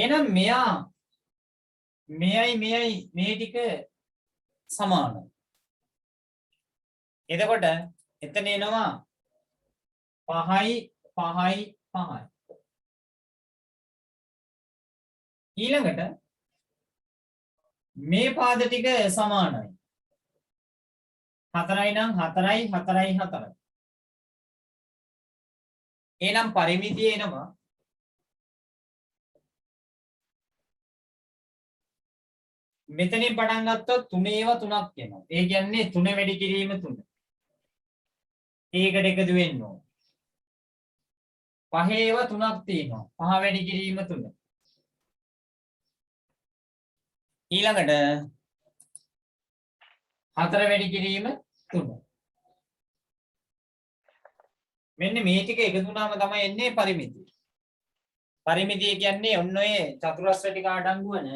එහෙනම් මෙයයි මේ ටික සමානයි. එතකොට එතන එනවා 5යි 5යි 5යි. ඊළඟට මේ පාද ටික සමානයි. 4යි නම් 4යි 4යි 4යි. එහෙනම් පරිමිතිය එනවා මෙතනින් පටන් ගත්තොත් 3 3ක් එනවා. ඒ කියන්නේ 3 වැඩි කිරීම 3. ඒකට එකතු වෙන්න ඕන. 5 3ක් තියෙනවා. 5 වැඩි කිරීම 3. ඊළඟට 4 වැඩි කිරීම 3. මෙන්න මේ ටික එකතු වුණාම තමයි එන්නේ පරිමිතිය. පරිමිතිය කියන්නේ ඔන්න ඔය චතුරස්‍ර ටික අඩංගු වෙන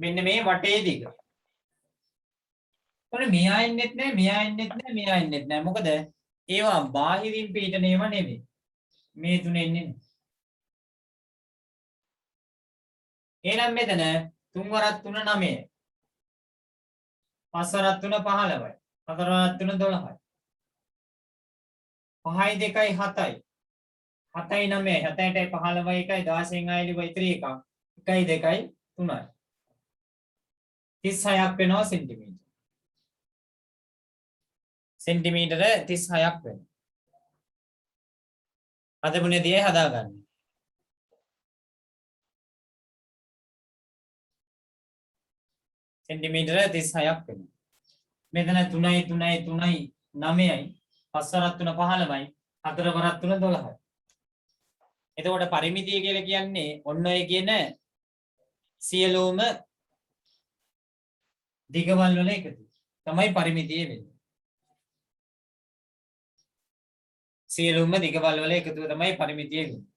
මෙන්න මේ වටේ දිග. ඔන්න මෙහා එන්නෙත් නැහැ, මෙහා එන්නෙත් නැහැ, මෙහා එන්නෙත් නැහැ. මොකද ඒවා බාහිරින් පිටන ඒවා නෙවෙයි. මේ තුන එන්නේ නැහැ. එහෙනම් මෙතන 3 වරක් 3 9යි. 5 වරක් 3 15යි. 4 වරක් 3 12යි. 5යි 2යි 7යි. 7යි 9යි. 7යි 15යි 1යි 16න් ආයෙලි ඉතිරි එකක්. 1යි 2යි 3යි. 36ක් වෙනවා සෙන්ටිමීටර. සෙන්ටිමීටර 36ක් වෙනවා. අදමුණේදී හදාගන්න. සෙන්ටිමීටර 36ක් වෙනවා. මෙතන 3යි 3යි 3යි 9යි 5 වරක් 3 15යි 4 වරක් 3 12යි. එතකොට පරිමිතිය කියලා කියන්නේ ඔන්න ඔය කියන සියලුම දිගවල් වල එකතු තමයි පරිමිතිය වෙන්නේ. සියලුම දිගවල් වල එකතුව තමයි පරිමිතිය වෙන්නේ.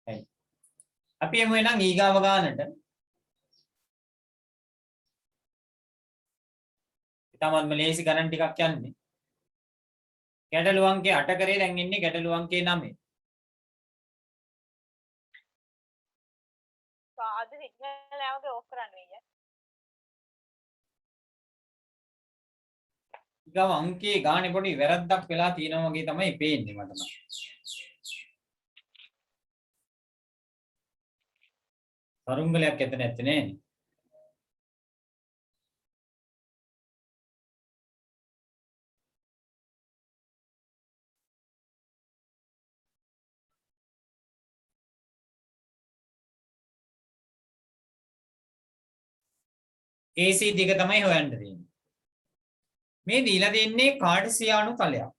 හරි. අපි එමු එහෙනම් ඊගාව ගානට. තමන්ම ලේසි ගණන් ටිකක් යන්නේ. ගැටලු අංකය 8 කරේ දැන් ඉන්නේ ගැටලු අංකය 9. අද සිග්නල් එකක ඕෆ් කරන්න වෙයි. ඊගාව අංකයේ ගානේ පොඩි වැරද්දක් වෙලා තියෙනවා වගේ තමයි පේන්නේ මට නම්. තරුංගලයක් එතන නැත්තේ නේද? AC දිග තමයි හොයන්න තියෙන්නේ. මේ දීලා දෙන්නේ කාඩ්සියානු තලයක්.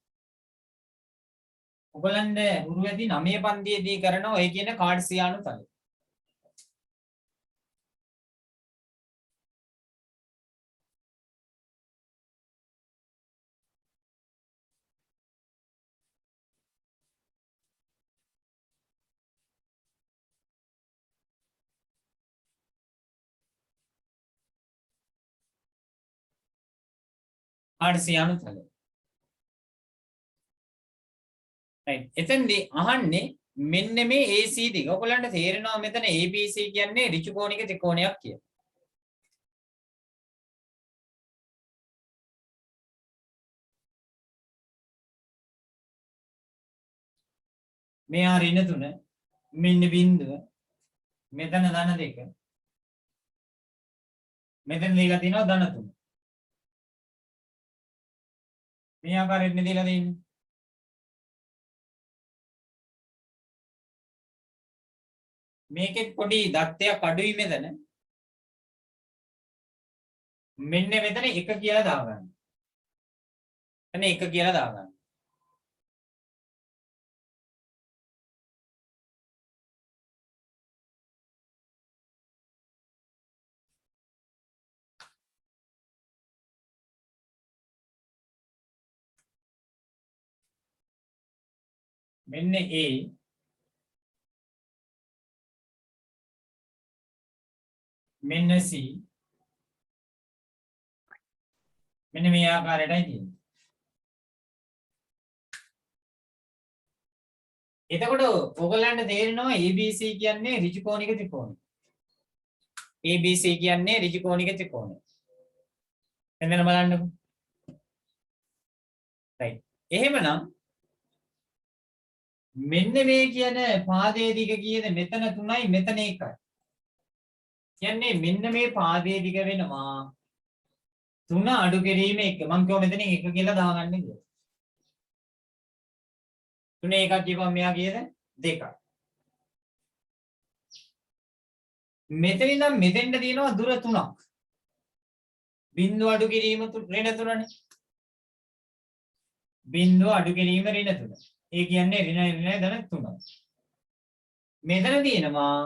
ඔයගලන්ට හුරු ඇති 9 පන්තියේදී කරන ඔය කියන කාඩ්සියානු තලය. කාඩ්සියානු තලය. right. එතෙන්දී අහන්නේ මෙන්න මේ AC දිග. ඔයගලන්ට තේරෙනවා මෙතන ABC කියන්නේ ඍජු කෝණික ත්‍රිකෝණයක් කියලා. මෙහා ඍණ 3 මෙන්න බිංදුව මෙතන ධන 2 මෙතන දීලා තිනවා ධන 3 මේ ආකාරයෙන් දීලා දෙන්නේ. මේකෙත් පොඩි දත්තයක් අඩුයි මෙතන. මෙන්න මෙතන 1 කියලා දාගන්න. එතන 1 කියලා දාගන්න. මෙන්න A මෙන්න C මෙන්න මේ ආකාරයටයි තියෙන්නේ. එතකොට ඔයගලන්ට තේරෙනවා ABC කියන්නේ ඍජු කෝණික ත්‍රිකෝණය. ABC කියන්නේ ඍජු කෝණික ත්‍රිකෝණය. එන්න බලන්නකො. right. එහෙමනම් මෙන්න මේ කියන පාදයේ දිග කීයද? මෙතන 3යි මෙතන 1යි. කියන්නේ මෙන්න මේ පාදයේ දිග වෙනවා 3 අඩු කිරීම 1. මම කිව්වා මෙතනින් 1 කියලා දාගන්න කියලා. 3 1ක් කියපුවම මෙයා කීයද? 2ක්. මෙතන ඉඳන් මෙතෙන්ට තියෙනවා දුර 3ක්. බිංදුව අඩු කිරීම ඍණ 3නේ. බිංදුව අඩු කිරීම ඍණ 3. ඒ කියන්නේ ඍණ ධන 3. මෙතන තියෙනවා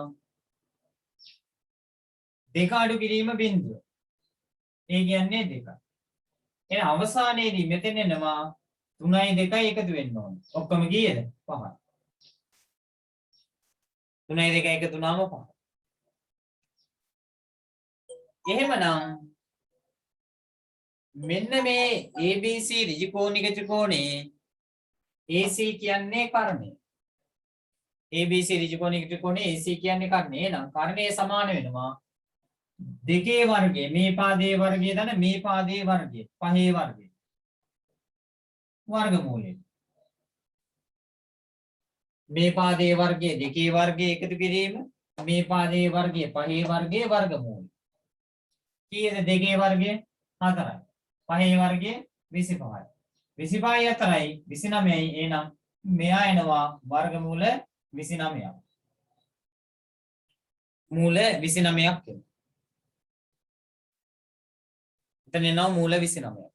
2 අඩු කිරීම බිංදුව. ඒ කියන්නේ 2. එහෙනම් අවසානයේදී මෙතන එනවා 3යි 2යි එකතු වෙන්න ඕනේ. ඔක්කොම කීයද? 5යි. 3යි 2යි එකතු වුණාම 5යි. එහෙමනම් මෙන්න මේ ABC ඍජු කෝණික ත්‍රිකෝණේ AC කියන්නේ කර්ණය. ABC ඍජු කෝණික ත්‍රිකෝණේ AC කියන්නේ කර්ණය. එහෙනම් කර්ණය සමාන වෙනවා දෙකේ වර්ගය මේ පාදයේ වර්ගය දන මේ පාදයේ වර්ගය පහේ වර්ගය වර්ගමූලය. මේ පාදයේ වර්ගය දෙකේ වර්ගය එකතු කිරීම මේ පාදයේ වර්ගය පහේ වර්ගයේ වර්ගමූලය. කීයද දෙකේ වර්ගය 4යි. පහේ වර්ගය 25යි. 25යි 4යි 29යි. එහෙනම් මෙයා එනවා වර්ගමූල 29ක්. මූල 29ක් එනවා. එතන එනවා මූල 29ක්.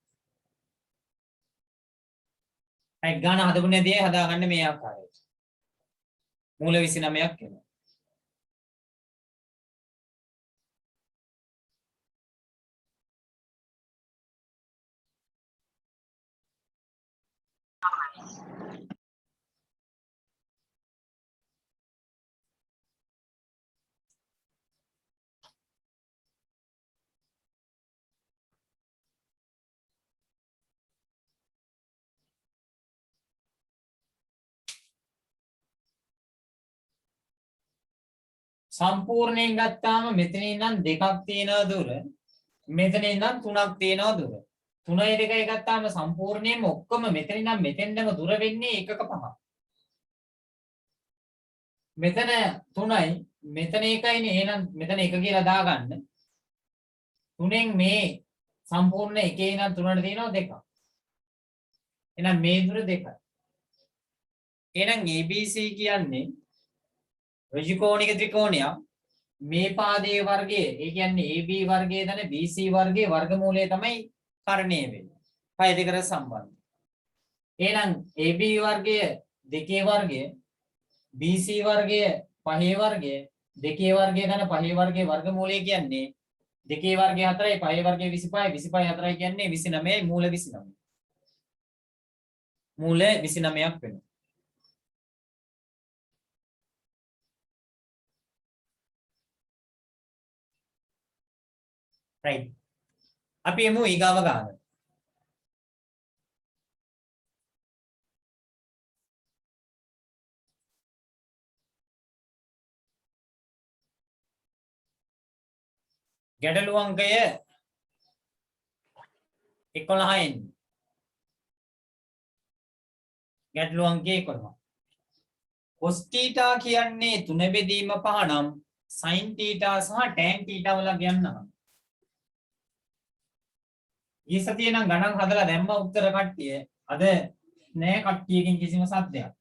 අය ගාන හදපු නැදී හදාගන්න මේ ආකාරයට. මූල 29ක් එනවා. සම්පූර්ණයෙන් ගත්තාම මෙතන ඉඳන් දෙකක් තියෙනවා දුර. මෙතන ඉඳන් තුනක් තියෙනවා දුර. 3යි 2යි ගත්තාම සම්පූර්ණයෙන්ම ඔක්කොම මෙතන ඉඳන් මෙතෙන්ටම දුර වෙන්නේ 1.5ක්. මෙතන 3යි මෙතන 1යිනේ. එහෙනම් මෙතන 1 කියලා දාගන්න. 3න් මේ සම්පූර්ණ 1 ඉඳන් 3ට තියෙනවා 2ක්. එහෙනම් මේ දුර 2යි. එහෙනම් ABC කියන්නේ ඍජු කෝණික ත්‍රිකෝණයක්. මේ පාදයේ වර්ගය ඒ කියන්නේ AB වර්ගයේ දන BC වර්ගයේ වර්ගමූලය තමයි කර්ණය වෙන්නේ. පය දෙකට සම්බන්ධ. එහෙනම් AB වර්ගය දෙකේ වර්ගය BC වර්ගය පහේ වර්ගය දෙකේ වර්ගය දන පහේ වර්ගයේ වර්ගමූලය කියන්නේ දෙකේ වර්ගය 4යි පහේ වර්ගය 25යි 25 4යි කියන්නේ 29යි මූල 29. මූල 29ක් වෙනවා. right. අපි එමු ඊගාව ගන්න. ගැටළු අංකය 11න්. ගැටළු අංකය 11. cos θ කියන්නේ 3 බෙදීම 5 නම් sin θ සහ tan θ වල ගන්නවා. ඊ සතියේ නම් ගණන් හදලා දැම්ම උත්තර කට්ටිය. අද නෑ කට්ටියකින් කිසිම සද්දයක්.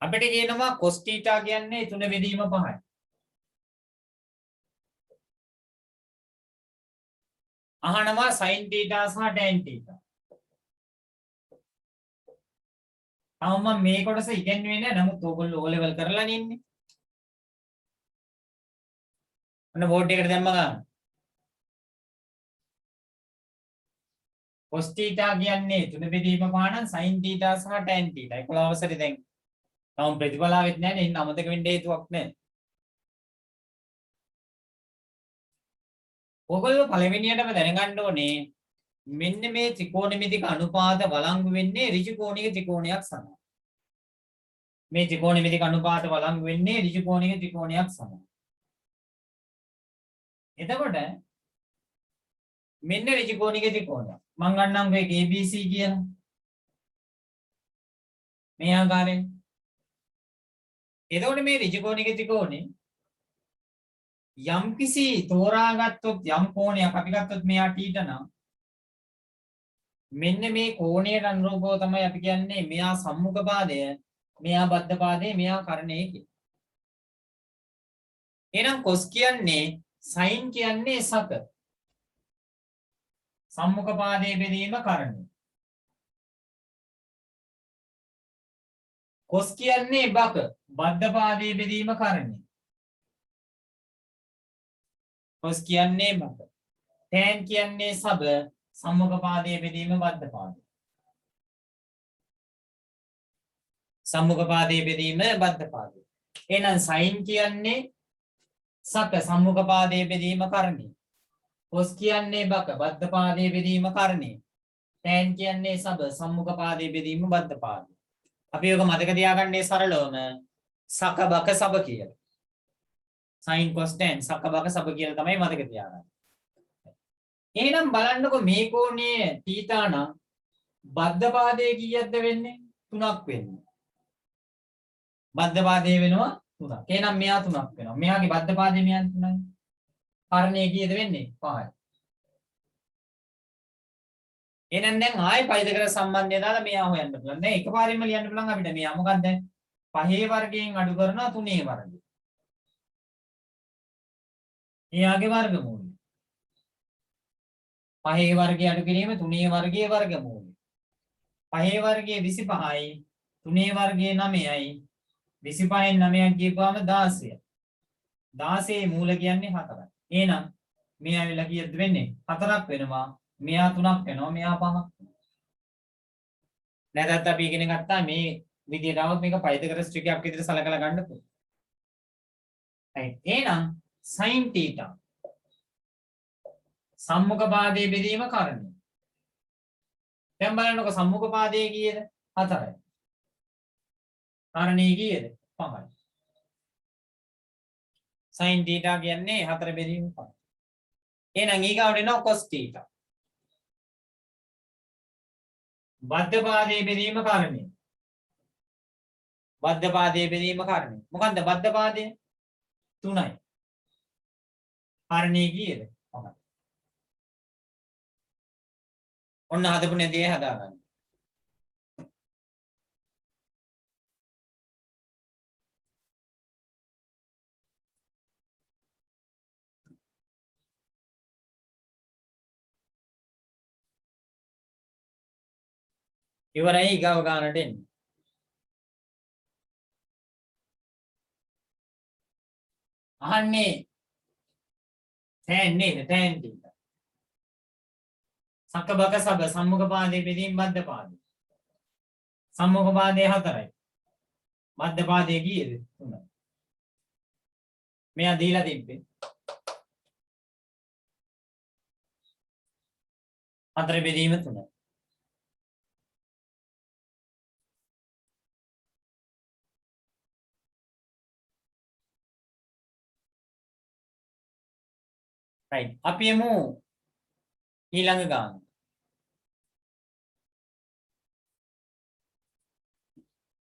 අපිට කියනවා cos θ කියන්නේ 3 බෙදීම 5යි. අහනවා sin θ සහ tan θ. තාම මම මේ කොටස ඉගෙනුවේ නෑ. නමුත් ඕගොල්ලෝ O level කරලා ඉන්නේ. ඔන්න බෝඩ් එකට දැම්ම ගන්න. cos θ කියන්නේ 3 බෙදීම 5 නම් sin θ සහ tan θ 11 අවසරේ දැන් තාම ප්‍රතිඵලාවෙත් නැහැ නේ. ඉන්න අමතක වෙන්න හේතුවක් නැහැ. ඔයගොල්ලෝ පළවෙනියටම දැනගන්න ඕනේ මෙන්න මේ ත්‍රිකෝණමිතික අනුපාත වළංගු වෙන්නේ ඍජු කෝණික ත්‍රිකෝණයක් සමග. මේ ත්‍රිකෝණමිතික අනුපාත වළංගු වෙන්නේ ඍජු කෝණික ත්‍රිකෝණයක් සමග. එතකොට මෙන්න ඍජු කෝණික ත්‍රිකෝණයක්. මම ගන්නම් මේ ABC කියන මේ ආකාරයෙන්. එතකොට මේ ඍජු කෝණික ත්‍රිකෝණේ යම් කිසි තෝරාගත්තොත් යම් කෝණයක් අපි ගත්තොත් මෙයා θ නම් මෙන්න මේ කෝණයට අනුරූපව තමයි අපි කියන්නේ මෙයා සම්මුඛ පාදය, මෙයා බද්ධ පාදය, මෙයා කර්ණය කියලා. එහෙනම් cos කියන්නේ sin කියන්නේ සක. සම්මුඛ පාදයේ බෙදීම කර්ණය. cos කියන්නේ බක, බද්ධ පාදයේ බෙදීම කර්ණය. cos කියන්නේ බක. tan කියන්නේ සබ, සම්මුඛ පාදයේ බෙදීම බද්ධ පාදය. සම්මුඛ පාදයේ බෙදීම බද්ධ පාදය. එහෙනම් sin කියන්නේ සක, සම්මුඛ පාදයේ බෙදීම කර්ණය. cos කියන්නේ බක, බද්ධ පාදයේ බෙදීම කර්ණය. tan කියන්නේ සබ, සම්මුඛ පාදයේ බෙදීම බද්ධ පාදය. අපි ඔක මතක තියාගන්නේ සරලවම සක බක සබ කියලා. sin cos tan සක බක සබ කියලා තමයි මතක තියාගන්නේ. එහෙනම් බලන්නකො මේ කෝණයේ θ නම් බද්ධ පාදයේ කීයක්ද වෙන්නේ? 3ක් වෙන්නේ. බද්ධ පාදයේ වෙනවා 3ක්. එහෙනම් මෙයා 3ක් වෙනවා. මෙයාගේ බද්ධ පාදයේ මෙයා 3යි. කර්ණයේ කීයද වෙන්නේ? 5යි. එහෙනම් දැන් ආයේ පයිදකර සම්බන්ධය දාලා මෙයා හොයන්න පුළුවන්. දැන් එකපාරින්ම ලියන්න පුළුවන් අපිට මෙයා මොකක්ද? 5 වර්ගයෙන් අඩු කරනවා 3 වර්ගය. එයාගේ වර්ගමූලය. 5 වර්ගය අඩු කිරීම 3 වර්ගයේ වර්ගමූලය. 5 වර්ගයේ 25යි, 3 වර්ගයේ 9යි. 25න් 9ක් ගියපුවාම 16යි. 16 මූල කියන්නේ 4යි. එහෙනම් මේ ඇවිල්ලා කීයද වෙන්නේ? 4ක් වෙනවා. මෙයා 3ක් වෙනවා. මෙයා 5ක් වෙනවා. නැත්නම් අපි ඉගෙන ගත්තා මේ විදියට આવොත් මේක පයිතගොරස් ත්‍රිකයක් විදිහට සලකලා ගන්න පුළුවන්. right. එහෙනම් sin θ සම්මුඛ පාදයේ බෙදීම කර්ණය. දැන් බලන්නකො සම්මුඛ පාදයේ කීයද? 4යි. කර්ණයේ කීයද? 5යි. sin θ කියන්නේ 4 බෙදීම 5. එහෙනම් ඊගාවට එනවා cos θ. බද්ධ පාදයේ බෙදීම කර්ණය. බද්ධ පාදයේ බෙදීම කර්ණය. මොකන්ද බද්ධ පාදය? 3යි. කර්ණයේ කීයද? 5යි. ඔන්න හදපු නැදී හදාගන්න. ඉවරයි ඊගව ගන්නට එන්න. අහන්නේ tan නේද? tan θ. සක බක සබ සම්මුඛ පාදයේ බෙදීම බද්ධ පාදය. සම්මුඛ පාදයේ 4යි. බද්ධ පාදයේ කීයද? 3යි. මෙයා දීලා තිබ්බේ 4 බෙදීම 3යි. right. අපි යමු ඊළඟ ගාන.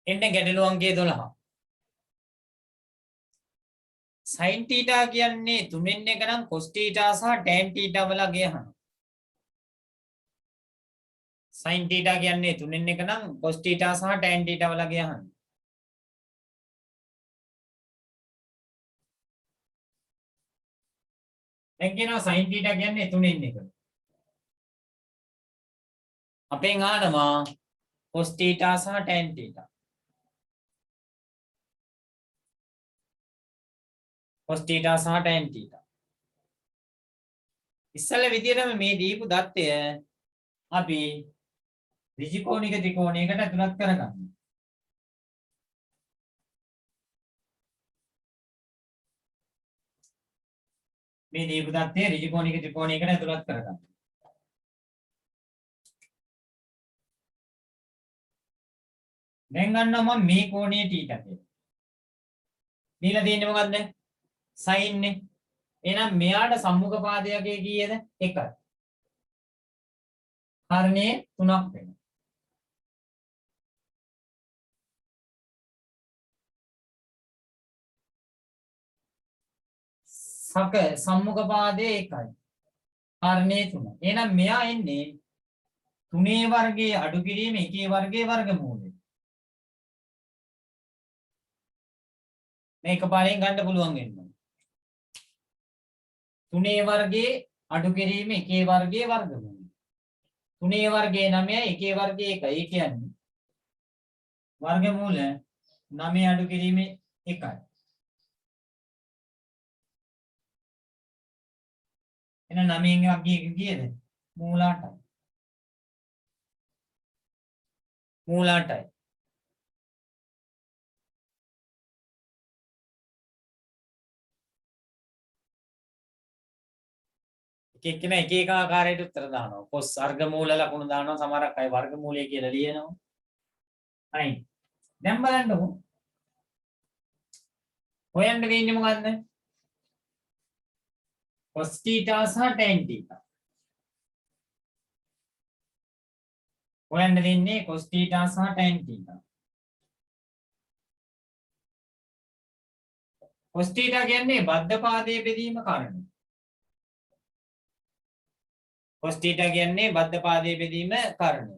එන්නේ ගැටළු අංකය 12. sin θ කියන්නේ 3න් එක නම් cos θ සහ tan θ වලගේ අහන. sin θ කියන්නේ 3න් එක නම් cos θ සහ tan θ වලගේ අහන. දැන් කියනවා sin θ කියන්නේ 3න් එක. අපෙන් අහනවා cos θ සහ tan θ. cos θ සහ tan θ. ඉස්සල විදියටම මේ දීපු දත්තය අපි ඍජු කෝණික ත්‍රිකෝණයකට ඇතුළත් කරගන්න. මේ දීපු தත්ත්වය ඍජු කෝණික ත්‍රිකෝණයකට ඇතුළත් කරගන්න. දැන් ගන්නවා මම මේ කෝණයේ θ කියලා. දීලා තියෙන්නේ මොකද්ද? sin නේ. එහෙනම් මෙයාට සම්මුඛ පාදයකේ කීයද? 1යි. කාරණේ 3ක් වෙනවා. සම්මුඛ පාදයේ 1යි. කාරණේ 3. එහෙනම් මෙයා එන්නේ 3 වර්ගයේ අඩු කිරීම 1 වර්ගයේ වර්ගමූලය. මේක පාඩයෙන් ගන්න පුළුවන් වෙනවා. 3 වර්ගයේ අඩු කිරීම 1 වර්ගයේ වර්ගමූලය. 3 වර්ගයේ 9යි 1 වර්ගයේ 1යි. ඒ කියන්නේ වර්ගමූල 9 අඩු කිරීම 1යි. එහෙනම් 9න් එකක් කීයද? මූල 8යි. මූල 8යි. එක එක ආකාරයට උත්තර දානවා. කොස් වර්ගමූල ලකුණු දානවා. සමහරක් අය වර්ගමූලය කියලා ලියනවා. හරි. දැන් බලන්නකො. හොයන්න වෙන්නේ මොකද්ද? cos theta සහ tan theta. හොයන්න දෙන්නේ cos theta සහ tan theta. cos theta කියන්නේ බද්ධ පාදයේ බෙදීම කාරණය. cos theta කියන්නේ බද්ධ පාදයේ බෙදීම කාරණය.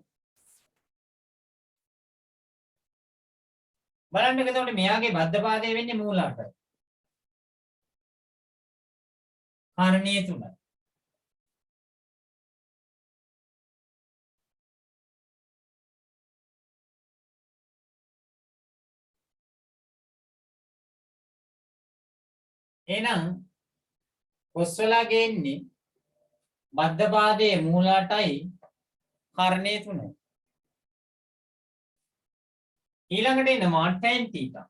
බලන්න එතකොට මෙයාගේ බද්ධ පාදයේ වෙන්නේ මූල 8යි. කාරණේ 3යි. එහෙනම් cos වල ගේන්නේ බද්ධ පාදයේ මූල 8යි කාරණේ 3යි. ඊළඟට එනවා tan theta.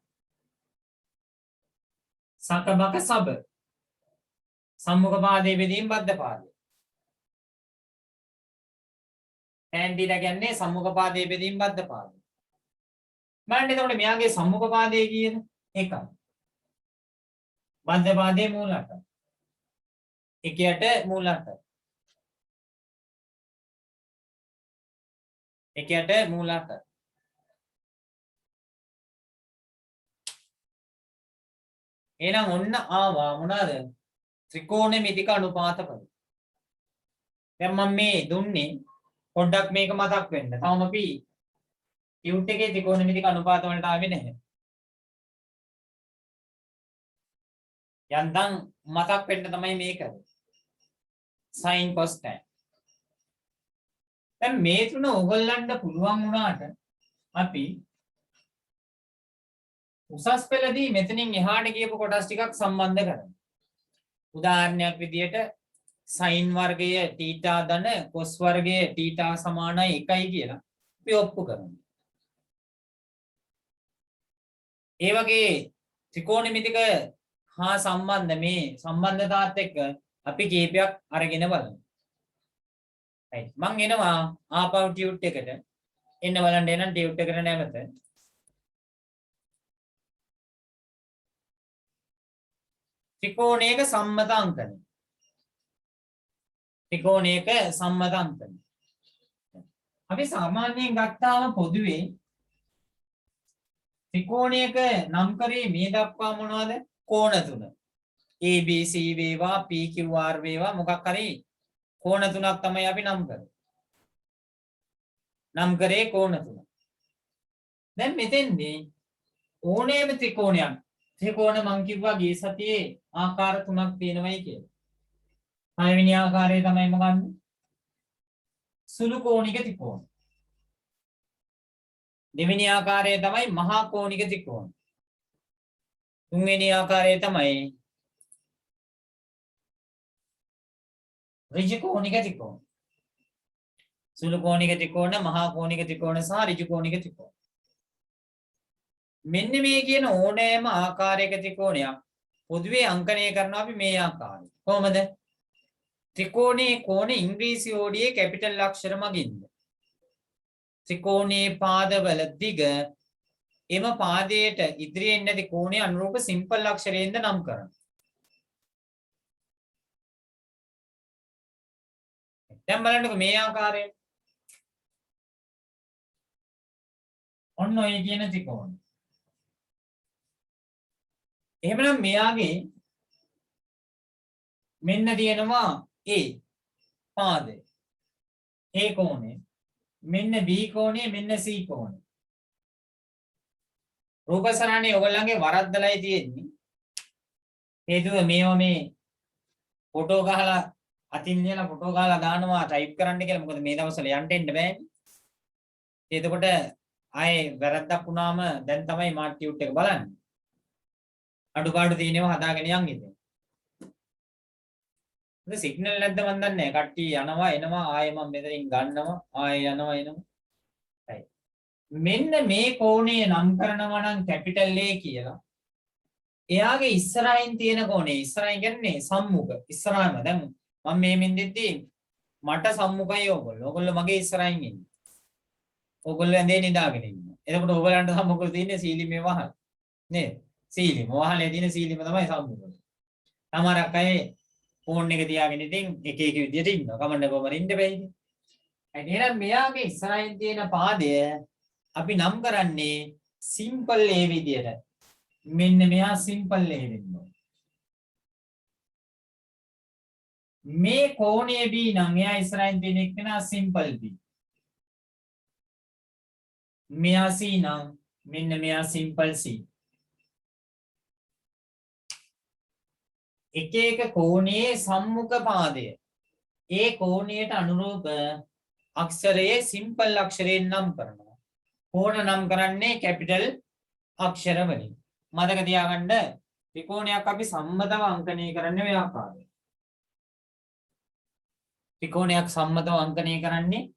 සකබක සබ සම්මුඛ පාදයේ බෙදීම බද්ධ පාදය. tan theta කියන්නේ සම්මුඛ පාදයේ බෙදීම බද්ධ පාදය. බලන්න එතකොට මෙයාගේ සම්මුඛ පාදයේ කීයද? 1යි. බද්ධ පාදයේ මූල 8යි. 1ට මූල 8යි. 1ට මූල 8යි. එහෙනම් ඔන්න ආවා මොනවාද? ත්‍රිකෝණමිතික අනුපාත පද. දැන් මම මේ දුන්නේ පොඩ්ඩක් මේක මතක් වෙන්න. තාම අපි ටියුට් එකේ ත්‍රිකෝණමිතික අනුපාත වලට ආවේ නැහැ. යන්තම් මතක් වෙන්න තමයි මේක. sin cos tan. දැන් මේ තුන ඕගොල්ලන්ට පුළුවන් වුණාට අපි උසස් පෙළදී මෙතනින් එහාට ගියපු කොටස් ටිකක් සම්බන්ධ කරමු. උදාහරණයක් විදියට sin වර්ගය θ ධන cos වර්ගය θ සමානයි 1යි කියලා අපි ඔප්පු කරමු. ඒ වගේ ත්‍රිකෝණමිතික හා සම්බන්ධ මේ සම්බන්ධතාවත් එක්ක අපි කීපයක් අරගෙන බලමු. right මම එනවා ආපහු ටියුට් එකට. එන්න බලන්න එනම් ටියුට් එකට නැවත. ත්‍රිකෝණයක සම්මත අංකන. ත්‍රිකෝණයක සම්මත අංකන. අපි සාමාන්‍යයෙන් ගත්තාම පොදුවේ ත්‍රිකෝණයක නම් කරේ මේ දක්වා මොනවද? කෝණ තුන. ABC වේවා PQR වේවා මොකක් හරි කෝණ තුනක් තමයි අපි නම් කරේ. නම් කරේ කෝණ තුන. දැන් මෙතෙන්දී ඕනෑම ත්‍රිකෝණයක් ත්‍රිකෝණ මං කිව්වා ගිය සතියේ ආකාර තුනක් තියෙනවයි කියලා. පළවෙනි ආකාරය තමයි මොකක්ද? සුළු කෝණික ත්‍රිකෝණ. දෙවෙනි ආකාරය තමයි මහා කෝණික ත්‍රිකෝණ. තුන්වෙනි ආකාරය තමයි ඍජු කෝණික ත්‍රිකෝණ. සුළු කෝණික ත්‍රිකෝණ, මහා කෝණික ත්‍රිකෝණ සහ ඍජු කෝණික ත්‍රිකෝණ. මෙන්න මේ කියන ඕනෑම ආකාරයක ත්‍රිකෝණයක් පොදුවේ අංකණය කරනවා අපි මේ ආකාරයට. කොහමද? ත්‍රිකෝණයේ කෝණ ඉංග්‍රීසි ඕඩියේ කැපිටල් අක්ෂර මගින්ද? ත්‍රිකෝණයේ පාදවල දිග එම පාදයට ඉදිරියෙන් නැති කෝණයේ අනුරූප සිම්පල් අක්ෂරයෙන්ද නම් කරනවා. දැන් බලන්නකෝ මේ ආකාරයෙන්. ඔන්න ඔය කියන ත්‍රිකෝණය. එහෙමනම් මෙයාගේ මෙන්න තියෙනවා A පාදය. A කෝණය. මෙන්න B කෝණය, මෙන්න C කෝණය. රූපසරණේ ඔයගොල්ලන්ගේ වරද්දලයි තියෙන්නේ. හේතුව මේවා මේ ෆොටෝ ගහලා අතින් නියලා ෆොටෝ ගහලා දානවා ටයිප් කරන්න කියලා. මොකද මේ දවස්වල යන්න එන්න බෑනේ. එතකොට ආයේ වැරද්දක් වුණාම දැන් තමයි මාර්ටියුට් එක බලන්නේ. අඩුපාඩු තියෙනවා හදාගෙන යන් ඉතින්. ඉතින් සිග්නල් නැද්ද මන් දන්නේ නැහැ. කට්ටිය යනවා එනවා ආයේ මම මෙතනින් ගන්නවා ආයේ යනවා එනවා. හරි. මෙන්න මේ කෝණය නම් කරනවා නම් කැපිටල් A කියලා. එයාගේ ඉස්සරහින් තියෙන කෝණය ඉස්සරහින් කියන්නේ සම්මුඛ. ඉස්සරහම දැන් මම මේ මෙන්දෙද්දී මට සම්මුඛයි ඕගොල්ලෝ. ඕගොල්ලෝ මගේ ඉස්සරහින් ඉන්නේ. ඕගොල්ලෝ ඇඳේ නිදාගෙන ඉන්නවා. එතකොට ඕගොල්ලන්ට සම්මුඛ තියෙන්නේ සීලිමේ වහල්. නේද? සීලිම වහලේ තියෙන සීලිම තමයි සම්මුඛ. සමහරක් අය ෆෝන් එක තියාගෙන ඉතින් එක එක විදියට ඉන්නවා. කමන්න කොහමද ඉන්න බෑ ඉතින්. එහෙනම් මෙයාගේ ඉස්සරහින් තියෙන පාදය අපි නම් කරන්නේ සිම්පල් A විදියට. මෙන්න මෙයා සිම්පල් A වෙනවා. මේ කෝණය B නම් එයා ඉස්සරහින් තියෙන එක්කෙනා සිම්පල් B. මෙයා C නම් මෙන්න මෙයා සිම්පල් C. එක එක කෝණයේ සම්මුඛ පාදය ඒ කෝණයට අනුරූප අක්ෂරයේ සිම්පල් අක්ෂරයෙන් නම් කරනවා. කෝණ නම් කරන්නේ කැපිටල් අක්ෂර වලින්. මතක තියාගන්න ත්‍රිකෝණයක් අපි සම්මතව අංකණය කරන්නේ ඔය ආකාරයෙන්. ත්‍රිකෝණයක් සම්මතව අංකණය කරන්නේ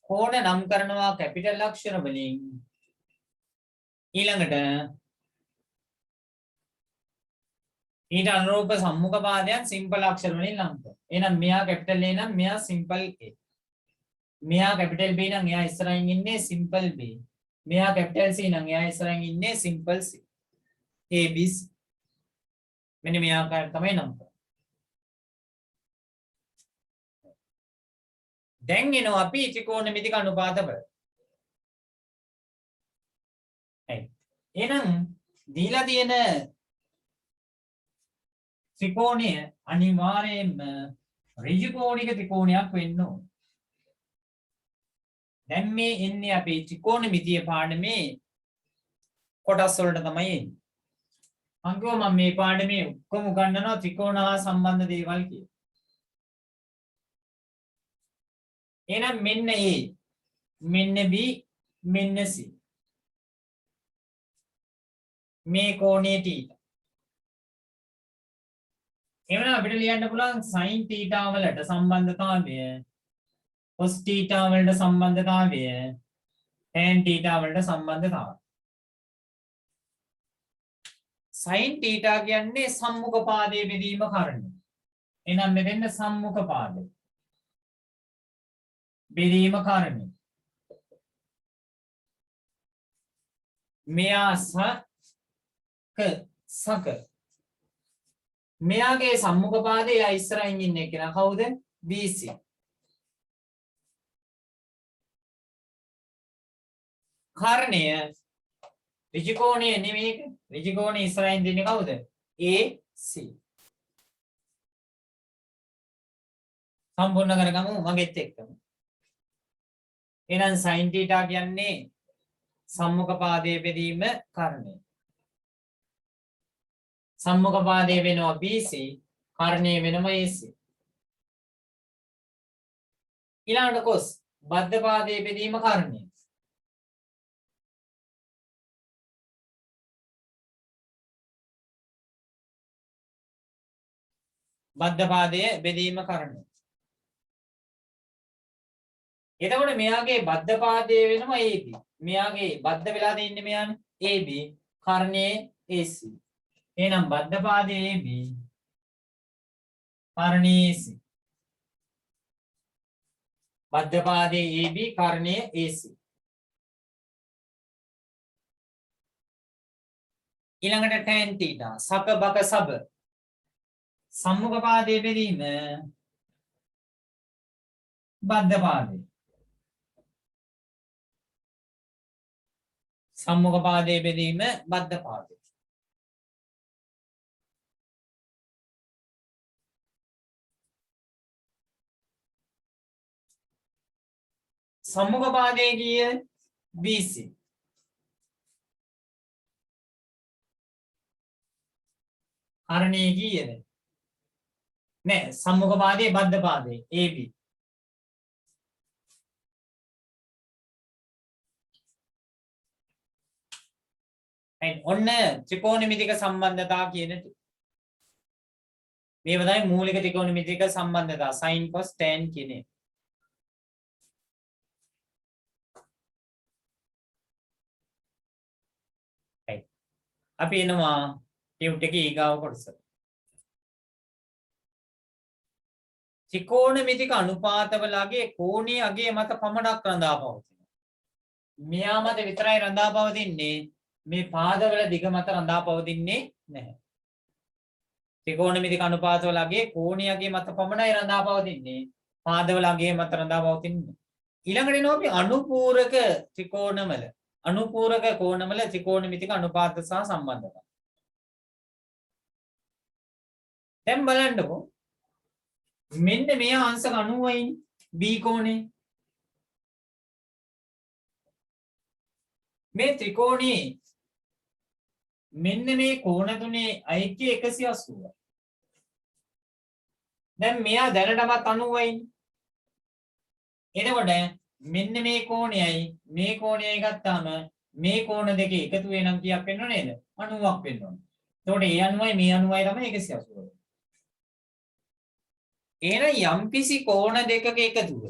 කෝණ නම් කරනවා කැපිටල් අක්ෂර වලින්. ඊළඟට ඊට අනුරූප සම්මුඛ පාදයන් සිම්පල් අක්ෂර වලින් නම් කරනවා. එහෙනම් මෙයා කැපිටල් A නම් මෙයා සිම්පල් A. මෙයා කැපිටල් B නම් එයා ඉස්සරහින් ඉන්නේ සිම්පල් B. මෙයා කැපිටල් C නම් එයා ඉස්සරහින් ඉන්නේ simple C. A B C. මෙන්න මේ ආකාරයට තමයි නම් කරන්නේ. දැන් එනවා අපි ත්‍රිකෝණමිතික අනුපාත වල. හරි. එහෙනම් දීලා තියෙන ත්‍රිකෝණය අනිවාර්යයෙන්ම ඍජු කෝණික ත්‍රිකෝණයක් වෙන්න ඕන. දැන් මේ එන්නේ අපි ත්‍රිකෝණමිතිය පාඩමේ කොටස් වලට තමයි එන්නේ. අංගෝ මම මේ පාඩමේ ඔක්කොම උගන්වනවා ත්‍රිකෝණ හා සම්බන්ධ දේවල් කියලා. එහෙනම් මෙන්න A මෙන්න B මෙන්න C. මේ කෝණය θ. එවනම් අපිට ලියන්න පුළුවන් sin θ වලට සම්බන්ධතාවය cos θ වලට සම්බන්ධතාවය tan θ වලට සම්බන්ධතාවය. sin θ කියන්නේ සම්මුඛ පාදයේ බෙදීම කාරණය. එහෙනම් මෙතෙන් සම්මුඛ පාදය බෙදීම කාරණය. මෙයා සක මෙයාගේ සම්මුඛ පාදයේ ආ ඉස්සරහින් ඉන්නේ කෙනා කවුද? BC. කාරණය ඍජු කෝණය නෙමෙයි. ඍජු කෝණය ඉස්සරහින් ඉන්නේ කවුද? AC. සම්පූර්ණ කරගමු මගෙත් එක්කම. එහෙනම් sin θ කියන්නේ සම්මුඛ පාදයේ බෙදීම කාරණය. සම්මුඛ පාදයේ වෙනවා BC, කාරණය වෙනවා AC. ඊළඟට cos බද්ධ පාදයේ බෙදීම කාරණය. බද්ධ පාදයේ බෙදීම කාරණය. එතකොට මෙයාගේ බද්ධ පාදයේ වෙනවා AB. මෙයාගේ බද්ධ වෙලා තියෙන්නේ මෙයානේ AB, කාරණේ AC. එහෙනම් බද්ධ පාදයේ AB කාරණේ AC. මධ්‍ය පාදයේ AB කාරණය AC. ඊළඟට tan θ සක බක සබ සම්මුඛ පාදයේ බෙදීම බද්ධ පාදයේ. සම්මුඛ පාදයේ බෙදීම බද්ධ පාදයේ. සම්මුඛ පාදයේ ගිය BC. කාරණේ කීයද? නෑ සම්මුඛ පාදයේ බද්ධ පාදයේ AB. ඔන්න ත්‍රිකෝණමිතික සම්බන්ධතා කියන ටික. මේව තමයි මූලික ත්‍රිකෝණමිතික සම්බන්ධතා sin cos tan කියන එක. අපි එනවා ටියුට් එකේ ඊගාව කොටස. ත්‍රිකෝණමිතික අනුපාතවලගේ කෝණීය අගය මත පමණක් රඳා පවතිනවා. මෙයා මත විතරයි රඳා පවතින්නේ. මේ පාදවල දිග මත රඳා පවතින්නේ නැහැ. ත්‍රිකෝණමිතික අනුපාතවලගේ කෝණීය අගය මත පමණයි රඳා පවතින්නේ. පාදවල අගය මත රඳා පවතින්නේ. ඊළඟට එනවා අපි අනුපූරක ත්‍රිකෝණවල අනුපූරක කෝණවල ත්‍රිකෝණමිතික අනුපාත සහ සම්බන්ධතා. දැන් බලන්නකො මෙන්න මේ අංශක 90යි B කෝණේ. මේ ත්‍රිකෝණේ මෙන්න මේ කෝණ තුනේ අයිතිය 180යි. දැන් මෙයා දැනටමත් 90යි. එතකොට මෙන්න මේ කෝණයයි මේ කෝණයයි ගත්තාම මේ කෝණ දෙක එකතු වෙනම් කීයක් වෙනව නේද? 90ක් වෙන්න ඕනේ. එතකොට ඒ 90යි මේ 90යි තමයි 180. එහෙනම් යම්කිසි කෝණ දෙකක එකතුව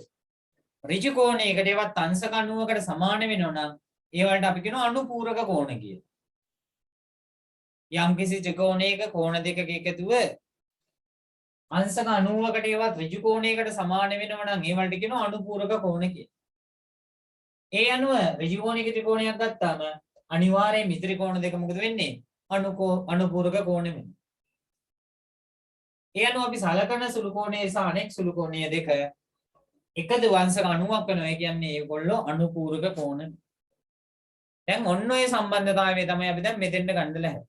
ඍජු කෝණයකට ඒවත් අංශක 90කට සමාන වෙනවා නම් ඒ වලට අපි කියනවා අනුපූරක කෝණ කියලා. යම්කිසි ත්‍රිකෝණයක කෝණ දෙකක එකතුව අංශක 90කට ඒවත් ඍජු කෝණයකට සමාන වෙනවා නම් ඒ වලට කියනවා අනුපූරක කෝණ කියලා. ඒ අනුව ඍජු කෝණයක ත්‍රිකෝණයක් ගත්තාම අනිවාර්යයෙන් මිත්‍රි කෝණ දෙක මොකද වෙන්නේ? අනුපූරක කෝණ වෙනවා. ඒ අනුව අපි සලකන සුළු කෝණයේ සහ අනෙක් සුළු කෝණයේ දෙක එකද වංශක 90ක් වෙනවා. ඒ කියන්නේ ඒගොල්ලෝ අනුපූරක කෝණ. දැන් ඔන්න ඔය සම්බන්ධතාවය තමයි අපි දැන් මෙතෙන්ට ගන්නදලා හැටි.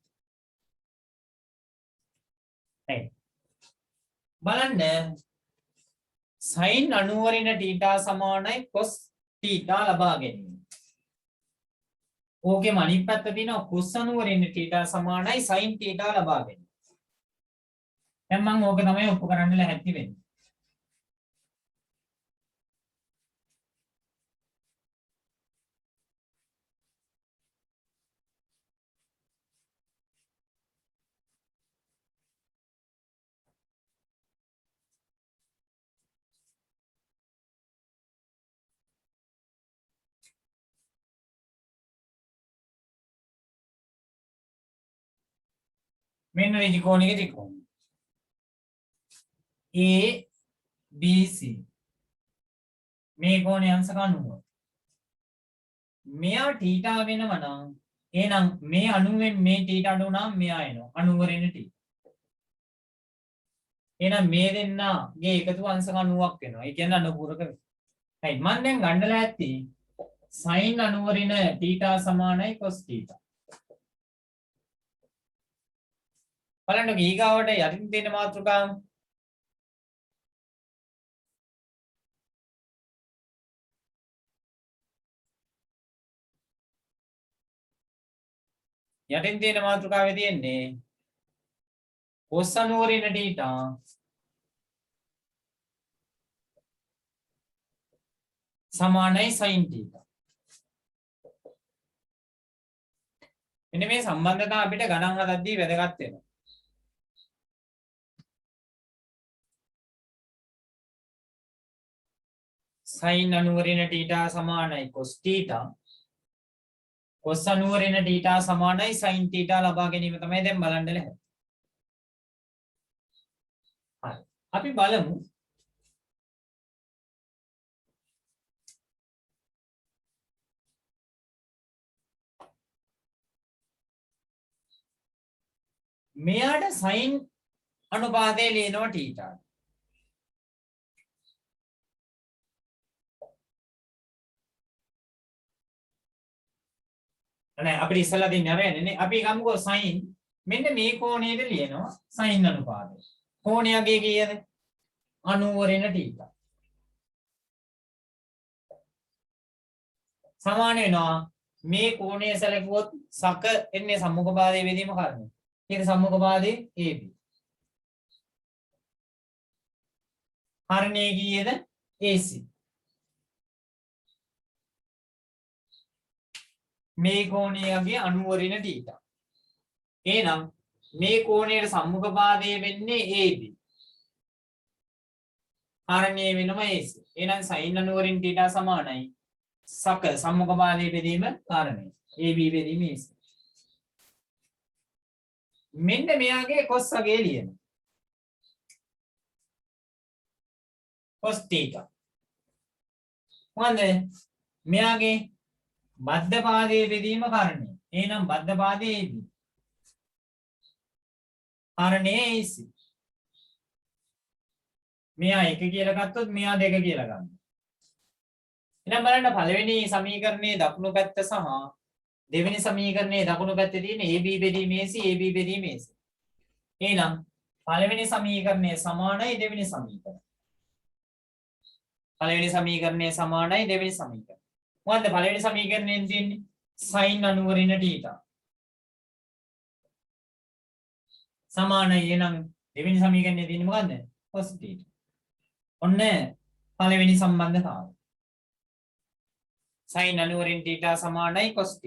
බලන්න sin 90 රින θ සමානයි cos θ ලබා ගැනීම. ඕකේ අනිත් පැත්ත තියෙනවා cos 90 රින θ සමානයි sin θ ලබා ගැනීම. දැන් මම ඕක තමයි ඔප්පු කරන්න ලැහැත්ති වෙන්නේ. මෙන්න ඍජු කෝණයක ත්‍රිකෝණය A B C මේ කෝණය අංශක 90. මෙයා θ වෙනව නම් එහෙනම් මේ 90ෙන් මේ θ අඩු නම් මෙයා එනවා 90 රින θ. එහෙනම් මේ දෙන්නගේ එකතු අංශක 90ක් වෙනවා. ඒ කියන්නේ අනුපූරක වෙනවා. හරි මම දැන් ගන්නලා ඇත්ති sin 90 රින θ සමානයි cos θ. බලන්න ඊගාවට යටින් තියෙන මාතෘකාව යටින් තියෙන මාතෘකාවේ තියෙන්නේ cos 90 රින θ සමානයි sin θ. මෙන්න මේ සම්බන්ධතාව අපිට ගණන් හදද්දී වැදගත් වෙනවා. sin 90 රින θ සමානයි cos θ. cos 90 රින θ සමානයි sin θ ලබා ගැනීම තමයි දැන් බලන්න ලැහැත්. හරි. අපි බලමු මෙයාට sin අනුපාතය ලියනවා θ. නෑ අපිට ඉස්සලා දෙන්නේ අර යන්නේ නේ. අපි ගමුකෝ sin මෙන්න මේ කෝණයට ලියනවා sin අනුපාතය. කෝණයගේ කීයද? 90 වෙන θ. සමාන වෙනවා මේ කෝණය සැලකුවොත් සක එන්නේ සම්මුඛ පාදයේ බෙදීම කාරණේ. ඒක සම්මුඛ පාදයේ AB. හරණේ කීයද? AC. මේ කෝණයගේ 90 වෙන θ. එහෙනම් මේ කෝණයට සම්මුඛ පාදයේ වෙන්නේ AB. හරණේ වෙනම AC. එහෙනම් sin 90 θ සමානයි සක සම්මුඛ පාදයේ බෙදීම කාරණේ. AB බෙදීම AC. මෙන්න මෙයාගේ cos අගේ ලියන. cos θ. මොකද මෙයාගේ බද්ධ පාදයේ බෙදීම කාරණේ. එහෙනම් බද්ධ පාදයේ AB. කාරණේ AC. මෙයා 1 කියලා ගත්තොත් මෙයා 2 කියලා ගන්න. එහෙනම් බලන්න පළවෙනි සමීකරණයේ දකුණු පැත්ත සහ දෙවෙනි සමීකරණයේ දකුණු පැත්තේ තියෙන AB බෙදීම AC AB බෙදීම AC. එහෙනම් පළවෙනි සමීකරණය සමානයි දෙවෙනි සමීකරණය. පළවෙනි සමීකරණය සමානයි දෙවෙනි සමීකරණය. මොකද්ද පළවෙනි සමීකරණයෙන් තියෙන්නේ? sin 90 θ. සමානයි එහෙනම් දෙවෙනි සමීකරණයේ තියෙන්නේ මොකද්ද? cos θ. ඔන්න පළවෙනි සම්බන්ධතාවය. sin 90 θ සමානයි cos θ.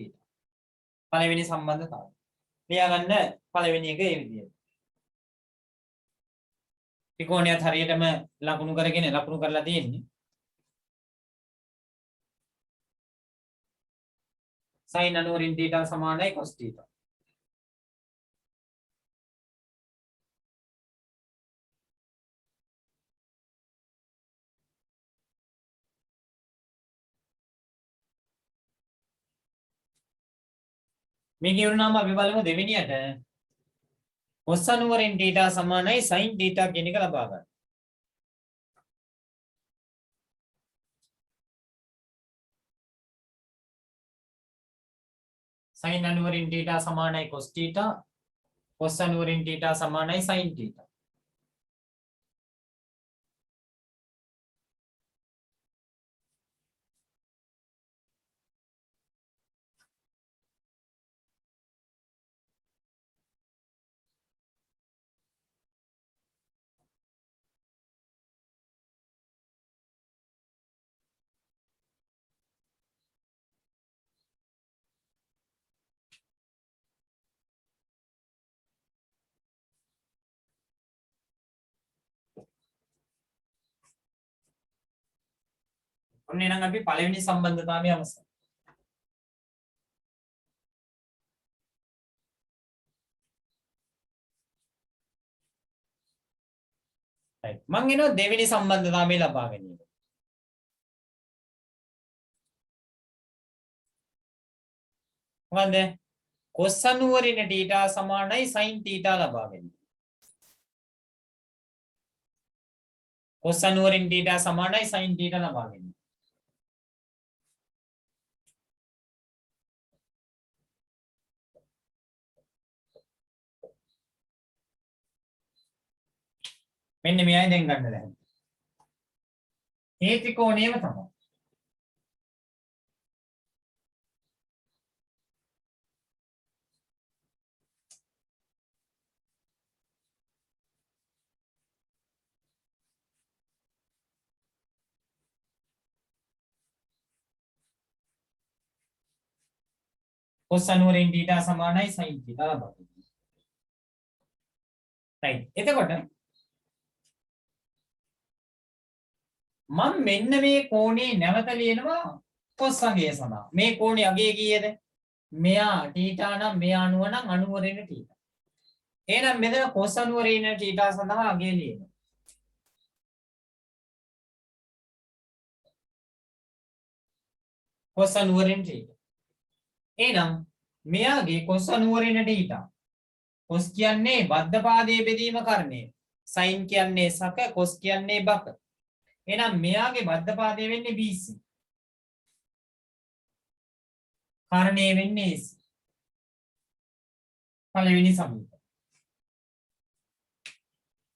පළවෙනි සම්බන්ධතාවය. ලියා ගන්න පළවෙනි එක ඒ විදිහට. ත්‍රිකෝණයත් හරියටම ලකුණු කරගෙන ලකුණු කරලා තියෙන්නේ. sin 90 θ සමානයි cos θ. මේක ඉවරනම අපි බලමු දෙවෙනියට cos 90 θ සමානයි sin θ කියන එක ලබා ගන්න. sin 90 θ සමානයි cos θ cos 90 θ සමානයි sin θ. ඔන්න එහෙනම් අපි පළවෙනි සම්බන්ධතාවය අවසන්. right මම එනවා දෙවෙනි සම්බන්ධතාවය ලබා ගැනීම. මොකන්ද? cos 90 θ සමානයි sin θ ලබා ගැනීම. cos 90 θ සමානයි sin θ ලබා ගැනීම. මෙන්න මෙයයි දැන් ගන්න දැන්. ඒ ත්‍රිකෝණයම තමයි. cos 90 θ සමානයි sin θ ලබා ගැනීම. right එතකොට මම මෙන්න මේ කෝණේ නැවත ලියනවා cos අගය සඳහා. මේ කෝණේ අගය කීයද? මෙයා θ නම් මෙයා 90 නම් 90 වෙන θ. එහෙනම් මෙතන cos 90 වෙන θ සඳහා අගය ලියනවා. කොස් අනුවරින් θ. එහෙනම් මෙයාගේ කොස් අනුවරින් θ. කොස් කියන්නේ බද්ධ පාදයේ බෙදීම කර්ණය. sin කියන්නේ සක, කොස් කියන්නේ බක. එහෙනම් මෙයාගේ බද්ධ පාදය වෙන්නේ BC. කර්ණය වෙන්නේ AC. පළවෙනි සමීකරණය.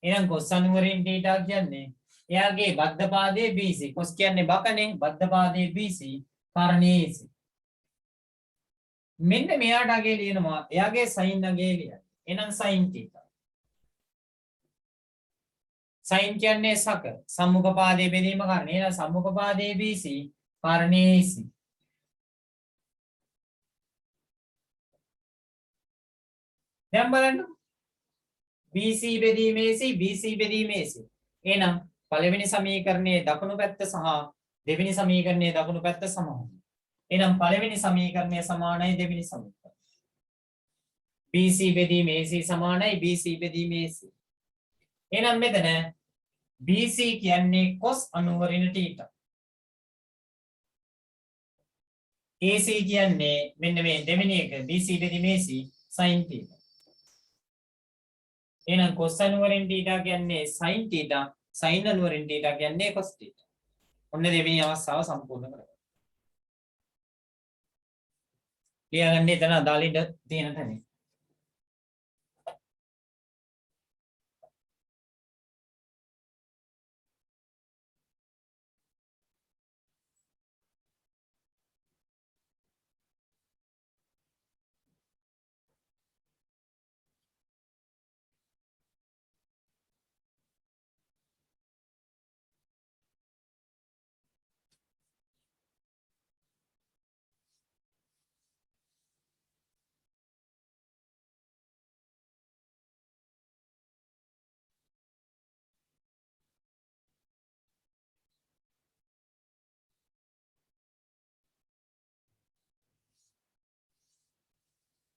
එහෙනම් කොස් අනුවරින් θ කියන්නේ එයාගේ බද්ධ පාදයේ BC. කොස් කියන්නේ බකනේ. බද්ධ පාදයේ BC. කර්ණය AC. මෙන්න මෙයාට අගේ ලියනවා. එයාගේ sin අගේ ලියන්න. එහෙනම් sin θ. sin කියන්නේ සක. සම්මුඛ පාදයේ බෙදීම කර්ණය. එහෙනම් සම්මුඛ පාදයේ BC. කර්ණය AC. දැන් බලන්න. BC බෙදීම AC, BC බෙදීම AC. එහෙනම් පළවෙනි සමීකරණයේ දකුණු පැත්ත සහ දෙවෙනි සමීකරණයේ දකුණු පැත්ත සමානයි. එහෙනම් පළවෙනි සමීකරණය සමානයි දෙවෙනි සමීකරණය. BC බෙදීම AC සමානයි BC බෙදීම AC. එහෙනම් මෙතන BC කියන්නේ cos අනුවරින් θ. AC කියන්නේ මෙන්න මේ දෙවෙනි එක BC බෙදීම AC sin θ. එහෙනම් cos අනුවරින් θ කියන්නේ sin θ, sin අනුවරින් θ කියන්නේ cos θ. ඔන්න දෙවෙනි අවස්ථාව සම්පූර්ණ කරගන්න. ලියගන්න එතන අදාළ ඉඳ තියෙන තැන.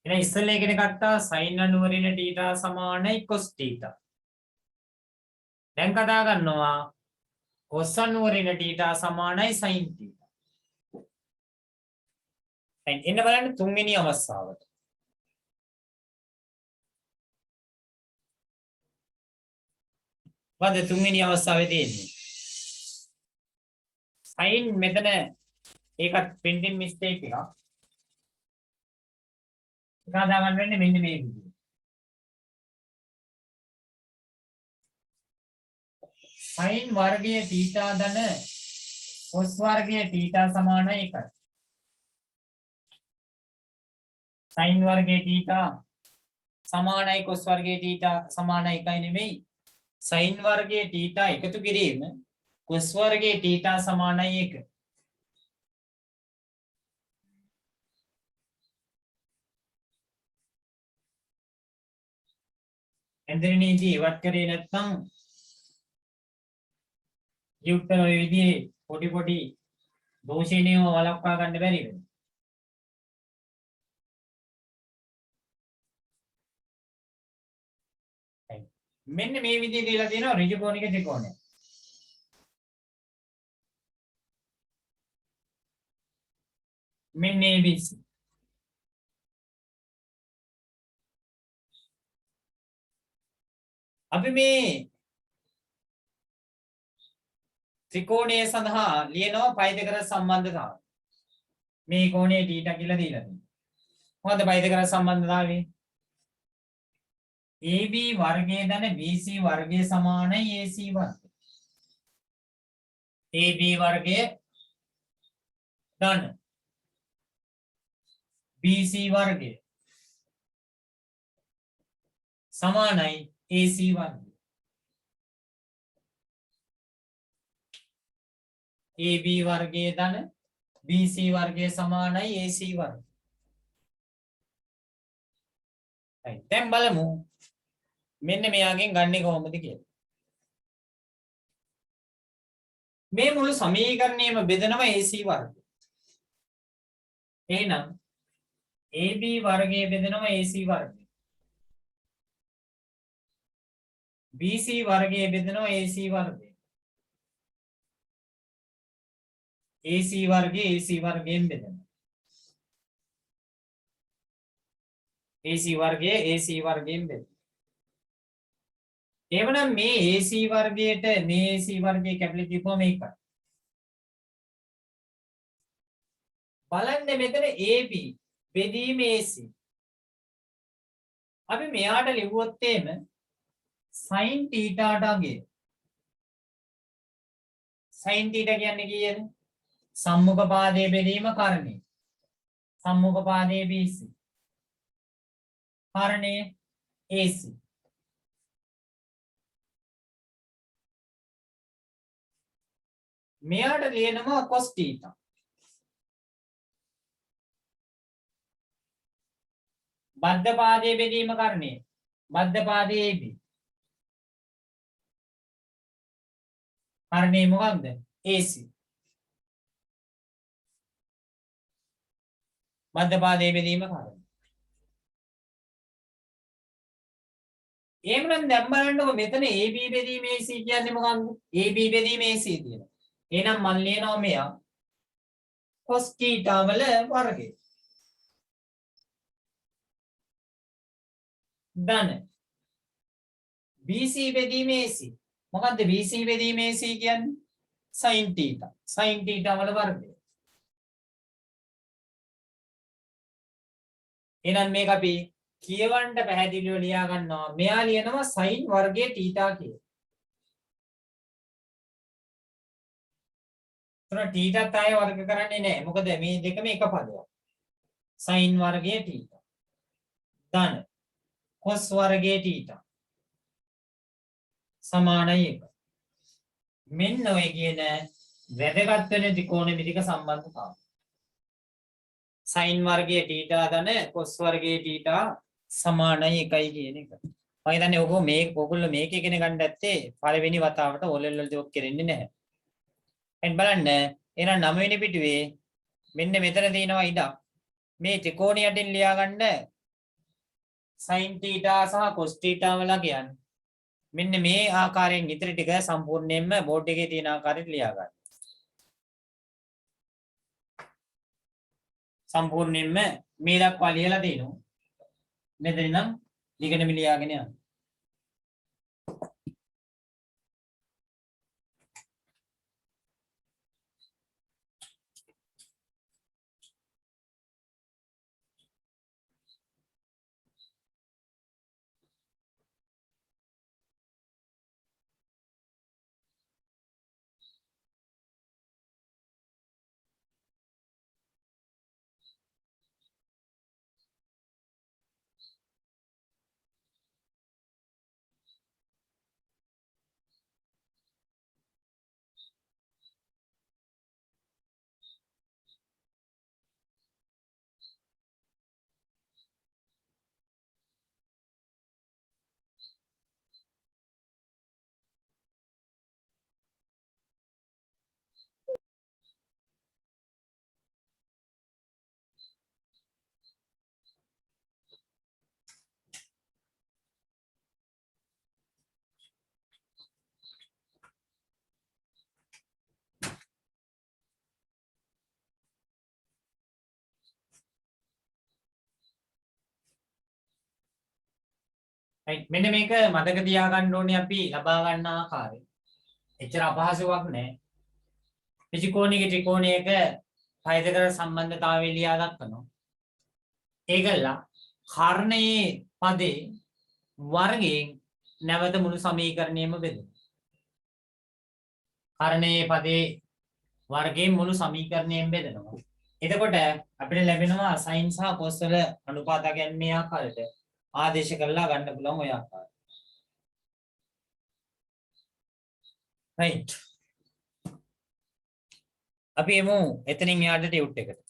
එහෙනම් ඉස්සෙල්ලා ඉගෙන ගත්තා sin අනුවරින් θ සමානයි cos θ. දැන් කතා කරනවා cos අනුවරින් θ සමානයි sin θ. දැන් එන්න බලන්න තුන්වෙනි අවස්ථාවට. වද තුන්වෙනි අවස්ථාවේ තියෙන්නේ. sin මෙතන ඒකත් printing mistake එකක්. ගාදා ගන්න වෙන්නේ මෙන්න මේ විදිහට. sin වර්ගයේ θ ධන cos වර්ගයේ θ සමානයි 1යි. sin වර්ගයේ θ සමානයි cos වර්ගයේ θ සමානයි 1යි නෙමෙයි. sin වර්ගයේ θ එකතු කිරීම cos වර්ගයේ θ සමානයි 1. එන්දරණීදී ඉවත් කරේ නැත්නම් යුක්තන ඔය විදිහේ පොඩි පොඩි දෝෂේනියම වළක්වා ගන්න බැරි වෙනවා. මෙන්න මේ විදිහේ දීලා තියෙනවා ඍජු කෝණික ත්‍රිකෝණය. මෙන්න ABC. අපි මේ ත්‍රිකෝණය සඳහා ලියනවා පයිතගරස් සම්බන්ධතාවය. මේ කෝණයේ θ කියලා දීලා තියෙනවා. මොකද්ද පයිතගරස් සම්බන්ධතාවය? AB වර්ගයේ ධන BC වර්ගයේ සමානයි AC වර්ගය. AB වර්ගයේ ධන BC වර්ගයේ සමානයි AC වර්ගය. AB වර්ගයේ ධන BC වර්ගයේ සමානයි AC වර්ගය. හරි. දැන් බලමු මෙන්න මෙයාගෙන් ගන්නෙ කොහොමද කියලා. මේ මුළු සමීකරණයම බෙදනවා AC වර්ගය. එහෙනම් AB වර්ගයේ බෙදනවා AC වර්ගය. BC වර්ගයේ බෙදනවා AC වර්ගය. AC වර්ගයෙන් බෙදෙනවා. AC වර්ගයෙන් බෙදෙනවා. එවනම් මේ AC වර්ගයට මේ AC වර්ගයේ කැපිලි කිව්වම මේකයි. බලන්න මෙතන AB බෙදීම AC. අපි මෙයාට ලිව්වොත් එහෙම sin θට අගේ. sin θ කියන්නේ කීයද? සම්මුඛ පාදයේ බෙදීම කරණය. සම්මුඛ පාදයේ BC. කරණය AC. මෙයාට ලියනවා cos θ. බද්ධ පාදයේ බෙදීම කරණය. බද්ධ පාදයේ AB. කරණය මොකක්ද? AC. බද්ධ පාදයේ බෙදීම කරණය. එහෙනම් දැන් බලන්නකො මෙතන AB බෙදීම AC කියන්නේ මොකක්ද? AB බෙදීම AC තියෙනවා. එහෙනම් මම ලියනවා මෙයා cos θ වල වර්ගය. ධන BC බෙදීම AC. මොකද්ද BC බෙදීම AC කියන්නේ? sin θ. sin θ වල වර්ගය. එහෙනම් මේක අපි කියවන්න පැහැදිලිව ලියා ගන්නවා. මෙයා ලියනවා sin වර්ගයේ θ කියලා. තුන θත් ආයේ වර්ග කරන්නේ නැහැ. මොකද මේ දෙකම එක පදයක්. sin වර්ගයේ θ. ධන cos වර්ගයේ θ සමානයි 1. මෙන්න ඔය කියන වැදගත් වෙන ත්‍රිකෝණමිතික සම්බන්ධතාවය. sin වර්ගයේ θ ධන cos වර්ගයේ θ සමානයි 1යි කියන එක. මම හිතන්නේ ඔයගොල්ලෝ මේක ඉගෙන ගන්න ඇත්තේ පළවෙනි වතාවට ඕලෙල් වල ජොබ් කරන්නේ නැහැ. එන් බලන්න එහෙනම් 9 වෙනි පිටුවේ මෙන්න මෙතන තියෙනවා ඉඩක්. මේ ත්‍රිකෝණය යටින් ලියා ගන්න sin θ සහ cos θ වල කියන්නේ. මෙන්න මේ ආකාරයෙන් ඉතිරි ටික සම්පූර්ණයෙන්ම බෝඩ් එකේ තියෙන ආකාරයට ලියා ගන්න. සම්පූර්ණයෙන්ම මේ දක්වා ලියලා තියෙනවා. මෙතන නම් ලිගණම ලියාගෙන යන්න. right මෙන්න මේක මතක තියාගන්න ඕනේ අපි ලබා ගන්න ආකාරය. එච්චර අපහසුයක් නැහැ. ත්‍රිකෝණයක පය දෙක සම්බන්ධතාවය ලියා දක්වනවා. ඒකලා කර්ණයේ පදේ වර්ගයෙන් නැවත මුළු සමීකරණයම බෙදෙනවා. කර්ණයේ පදේ වර්ගයෙන් මුළු සමීකරණයම බෙදෙනවා. එතකොට අපිට ලැබෙනවා sin සහ cos වල අනුපාත ගැනීම ආකාරයට ආදේශ කරලා ගන්න පුළුවන් ඔය ආකාරය. right අපි එමු එතනින් එහාට ටියුට් එකට.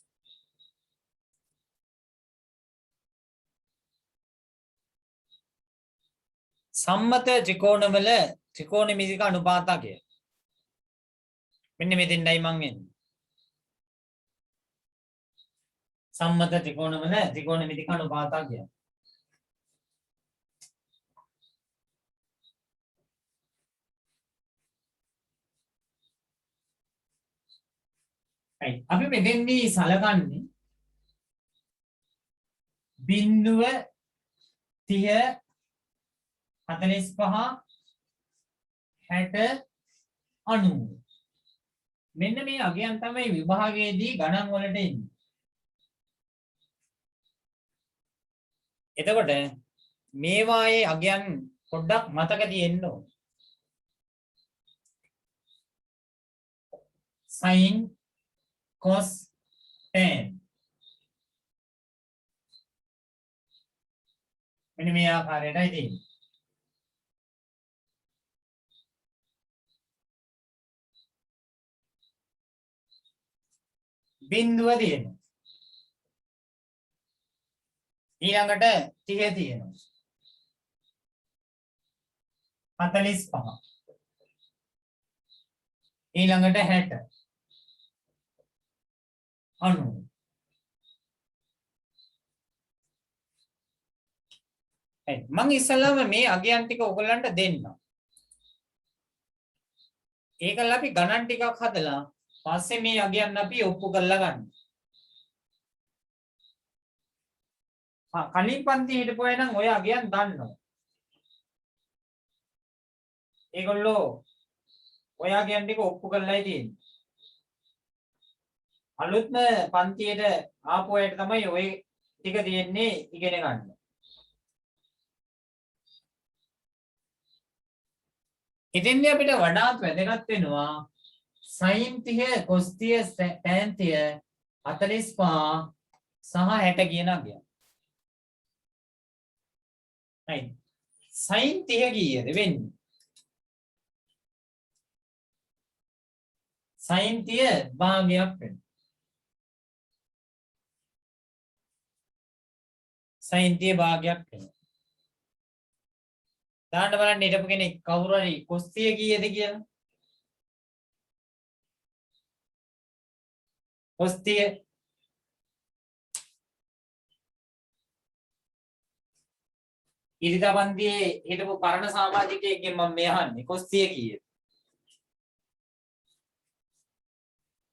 සම්මත ත්‍රිකෝණවල ත්‍රිකෝණමිතික අනුපාතකය. මෙන්න මෙතෙන්ඩයි මං එන්නේ. සම්මත ත්‍රිකෝණවල ත්‍රිකෝණමිතික අනුපාතකය. right අපි මෙතෙන්දී සලකන්නේ බිංදුව 30 45 60 90 මෙන්න මේ අගයන් තමයි විභාගයේදී ගණන් වලට එන්නේ. එතකොට මේවායේ අගයන් පොඩ්ඩක් මතක තියෙන්න ඕන. sin cos tan මෙන්න මේ ආකාරයටයි තියෙන්නේ. බිංදුව තියෙනවා. ඊළඟට 30 තියෙනවා. 45 ඊළඟට 60 90 මම ඉස්සෙල්ලාම මේ අගයන් ටික ඔයගලන්ට දෙන්නම්. ඒකල අපි ගණන් ටිකක් හදලා පස්සේ මේ අගයන් අපි ඔප්පු කරලා ගන්න. කලින් පන්ති හිටපු අය නම් ඔය අගයන් දන්නවා. ඒගොල්ලෝ ඔය අගයන් ටික ඔප්පු කරලායි තියෙන්නේ. අලුත්ම පන්තියට ආපු අයට තමයි ඔය ටික තියෙන්නේ ඉගෙන ගන්න. ඉතින්දී අපිට වඩාත් වැදගත් වෙනවා sin 30 cos 30 tan 30 45 සහ 60 කියන අගයන්. right sin 30 කීයද වෙන්නේ? sin 30 භාගයක් වෙනවා. sin 30 භාගයක් වෙනවා. දාන්න බලන්න හිටපු කෙනෙක් කවුරු හරි cos 30 කීයද කියලා. cos 30 ඉරිදා පන්තියේ හිටපු පරණ සමාජිකයෙක්ගෙන් මම මේ අහන්නේ cos 30 කීයද?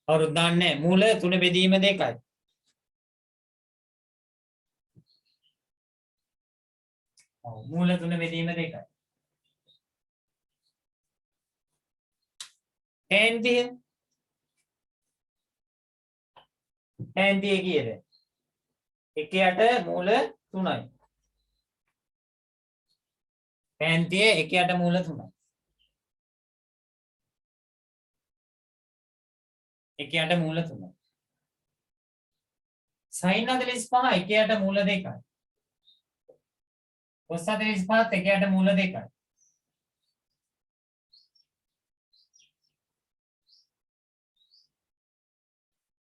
කවුරුත් දන්නේ මූල 3 බෙදීම 2යි. මූල 3 බෙදීම 2යි. tan 30 කීයද? 1යට මූල 3යි. tan 30 1යට මූල 3යි. 1යට මූල 3යි. sin 45 1යට මූල 2යි. cos 45 1යට මූල 2යි.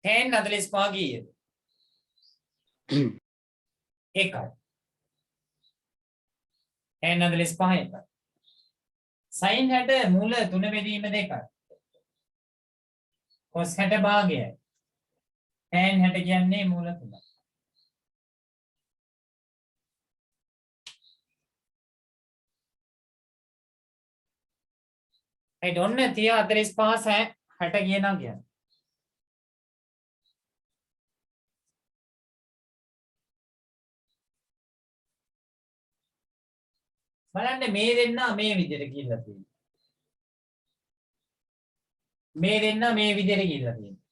tan 45 කීයද? 1යි. tan 45 1යි. sin 60 මූල 3 බෙදීම 2යි. cos 60 භාගයයි. tan 60 කියන්නේ මූල 3යි. right ඔන්න 30 45 60 කියනවා කියන්නේ. බලන්න මේ දෙන්න මේ විදිහට කියලා තියෙනවා. මේ දෙන්න මේ විදිහට කියලා තියෙනවා.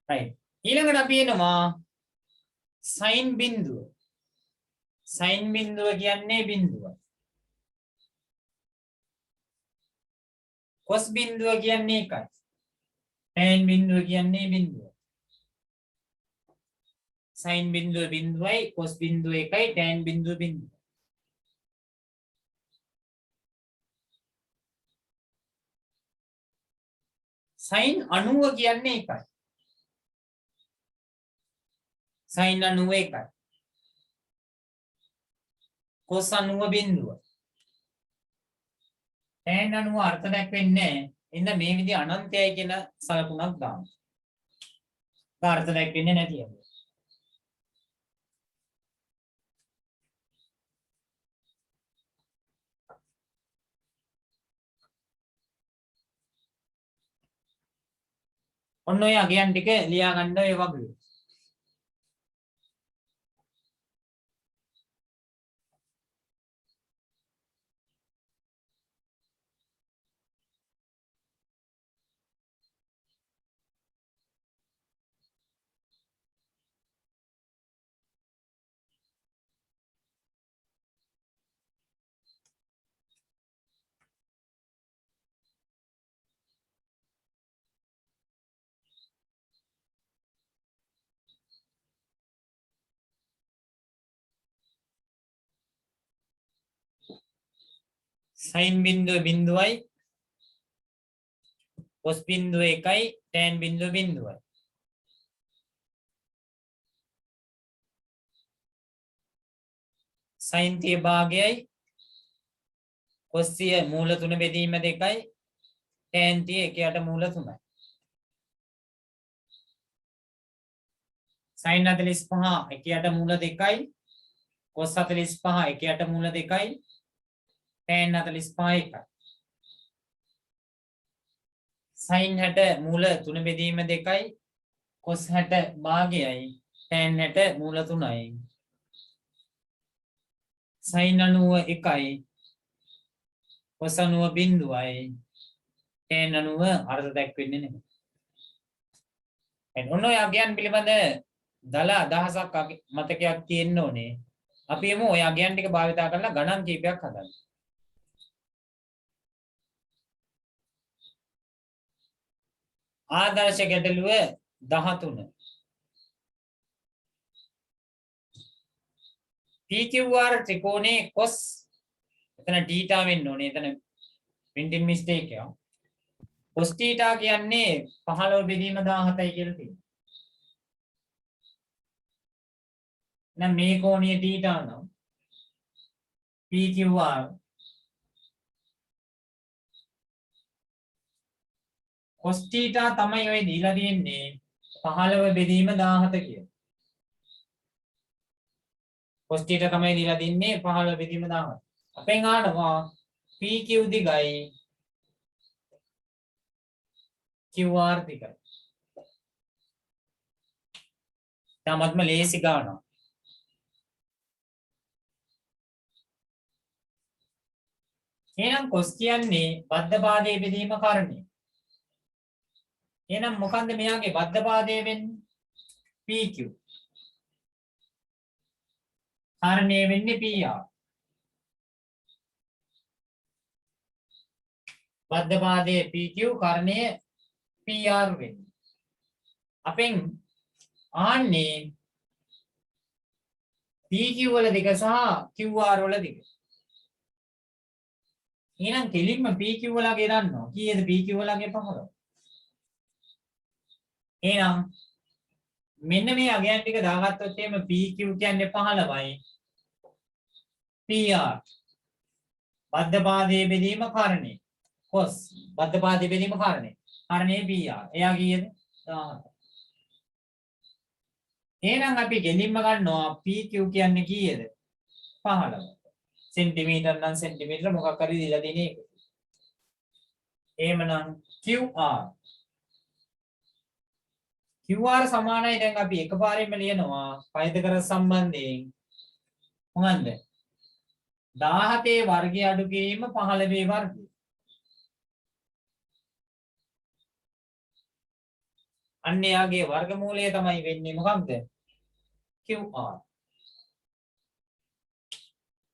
right ඊළඟට අපි එනවා sin බිඳුව. sin බිඳුව කියන්නේ බිඳුව. cos බිඳුව කියන්නේ එකයි. tan බිඳුව කියන්නේ බිඳුව. sin බිඳුව බිඳුවයි cos බිඳුව එකයි tan බිඳුව බිඳුව. sin 90 කියන්නේ එකයි. sin 90 එකයි. cos 90 බිඳුව. tan 90 අර්ථ දැක්වෙන්නේ නැහැ. එන්න මේ විදිහ අනන්තයයි කියන සලකුණක් දාන්න. කාර්ත දැක්වෙන්නේ නැති හැබැයි. ඔන්න ඔය අගයන් ටික ලියා ගන්න ඔය වගේ. sin බිඳුව බිඳුවයි cos බිඳුව 1යි tan බිඳුව බිඳුවයි. sin තිය භාගයයි cos තිය මූල 3 බෙදීම 2යි tan තිය 1යට මූල 3යි. sin 45 1යට මූල 2යි cos 45 1යට මූල 2යි tan 45 1යි. sin 60 මූල 3 බෙදීම 2යි cos 60 භාගයයි tan 60 මූල 3යි. sin 90 1යි cos 90 බිඳුවයි tan 90 අර්ථ දක්වන්නේ නැහැ. එන්න ඔන්න ඔය අගයන් පිළිබඳ දල අදහසක් මතකයක් තියෙන්න ඕනේ. අපි එමු ඔය අගයන් ටික භාවිතා කරලා ගණන් කීපයක් හදන්න. ආදර්ශ ගැටලුව 13. PQR ත්‍රිකෝණේ cos එතන θ වෙන්න ඕනේ. එතන printing mistake එක. cos θ කියන්නේ 15 බෙදීම 17යි කියලා තියෙනවා. නම් මේ කෝණීය θ නම් PQR cos θ තමයි ඔය දීලා තියෙන්නේ 15 බෙදීම 17 කියලා. cos θ තමයි දීලා තින්නේ 15 බෙදීම 17. අපෙන් අහනවා PQ දිගයි QR දිගයි. තමත්ම ලේසි ගන්නවා. එහෙනම් cos කියන්නේ බද්ධ පාදයේ බෙදීම කාරණේ. එහෙනම් මොකන්ද මෙයාගේ බද්ධ පාදය වෙන්නේ? PQ. කාරණේ වෙන්නේ PR. බද්ධ පාදයේ PQ කාරණේ PR වෙන්නේ. අපෙන් ආන්නේ PQ වල දිග සහ QR වල දිග. එහෙනම් කෙලින්ම PQ වලගේ දන්නවා. කීයද PQ වලගේ 15? එහෙනම් මෙන්න මේ අගයන් ටික දාගත්තොත් එimhe PQ කියන්නේ 15යි. PR බද්ධ පාදයේ බෙදීම කාරණේ. cos බද්ධ පාදයේ බෙදීම කාරණේ. කාරණේ PR. එයා කීයද? 17. එහෙනම් අපි ගෙලින්ම ගන්නවා PQ කියන්නේ කීයද? 15. සෙන්ටිමීටර නම් සෙන්ටිමීටර මොකක් හරි දීලා තියෙන එක. එහෙමනම් QR QR සමානයි දැන් අපි එකපාරෙන්ම ලියනවා පයිදකර සම්බන්ධයෙන් මොකන්ද 17 වර්ගය අඩු කිරීම 15 වර්ගය. අන්න යාගේ වර්ගමූලය තමයි වෙන්නේ මොකක්ද? QR.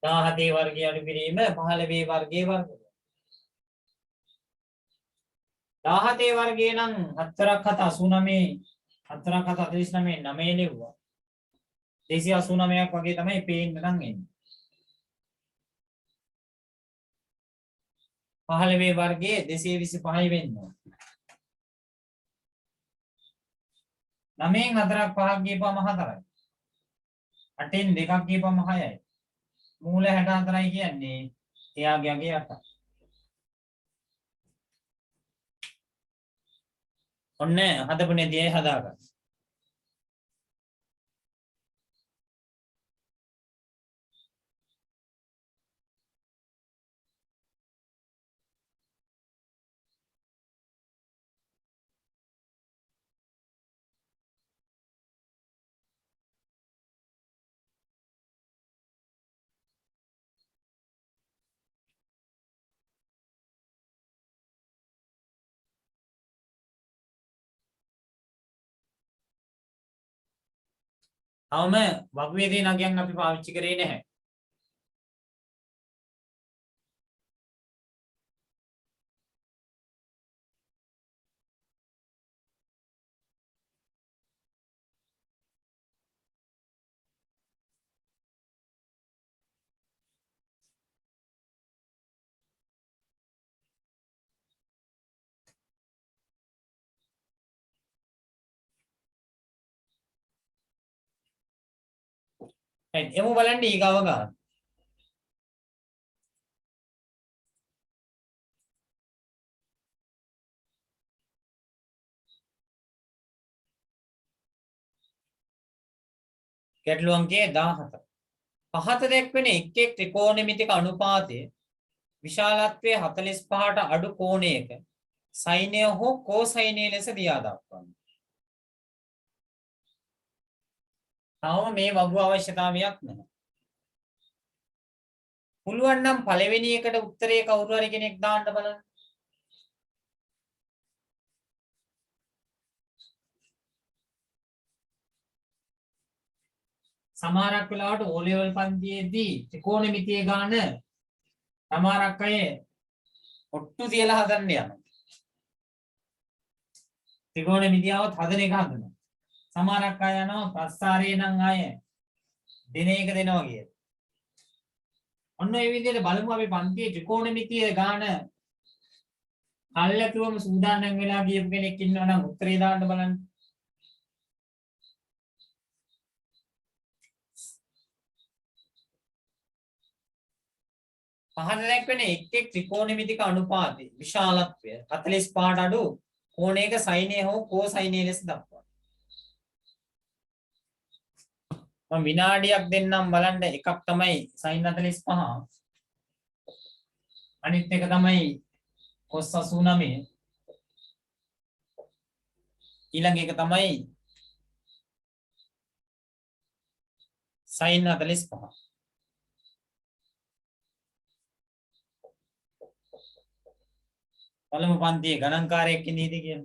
17 වර්ගය අඩු කිරීම 15 වර්ගයේ වර්ගය. 17 වර්ගය නම් 4ක් 7 89 4ක් 7 49 9 ලිව්වා. 289ක් වගේ තමයි පේන්න නම් එන්නේ. 15 වර්ගයේ 225යි වෙන්න ඕන. 9න් 4ක් 5ක් ගියපුවම 4යි. 8න් 2ක් ගියපුවම 6යි. මූල 64යි කියන්නේ එයාගේ අගේ 8යි. ඔන්න හදපු නෙදියයි හදාගන්න. අවම වගවේදී නගයන් අපි පාවිච්චි කරේ නැහැ. right එමු බලන්න ඊගාව ගන්න. ගැටළු අංකය 17. පහත දැක්වෙන එක් එක් ත්‍රිකෝණමිතික අනුපාතයේ විශාලත්වය 45ට අඩු කෝණයක සයිනය හෝ කෝසයිනය ලෙස දියා දක්වන්න. තවම මේ වගු අවශ්‍යතාවයක් නැහැ. පුළුවන් නම් පළවෙනි එකට උත්තරේ කවුරු හරි කෙනෙක් දාන්න බලන්න. සමහරක් වෙලාවට O level පන්තියේදී ත්‍රිකෝණමිතිය ගාන සමහරක් අය ඔට්ටු තියලා හදන්න යනවා. ත්‍රිකෝණමිතියවත් හදන එක හදනවා. සමහරක් අය යනවා ප්‍රස්ථාරේ නම් අය දින එක දෙනවා කියලා. ඔන්න ඒ විදිහට බලමු අපි පන්තියේ ත්‍රිකෝණමිතිය ගාන කල්ැතුවම සූදානම් වෙලා ගියපු කෙනෙක් ඉන්නවා නම් උත්තරේ දාන්න බලන්න. පහත දැක්වෙන එක් එක් ත්‍රිකෝණමිතික අනුපාතයේ විශාලත්වය 45ට අඩු කෝණයක සයිනය හෝ කෝසයිනය ලෙස දක්වන්න. මම විනාඩියක් දෙන්නම් බලන්න. එකක් තමයි sin 45. අනිත් එක තමයි cos 89. ඊළඟ එක තමයි sin 45. පළමු පන්තියේ ගණන්කාරයෙක් ඉඳීද කියන.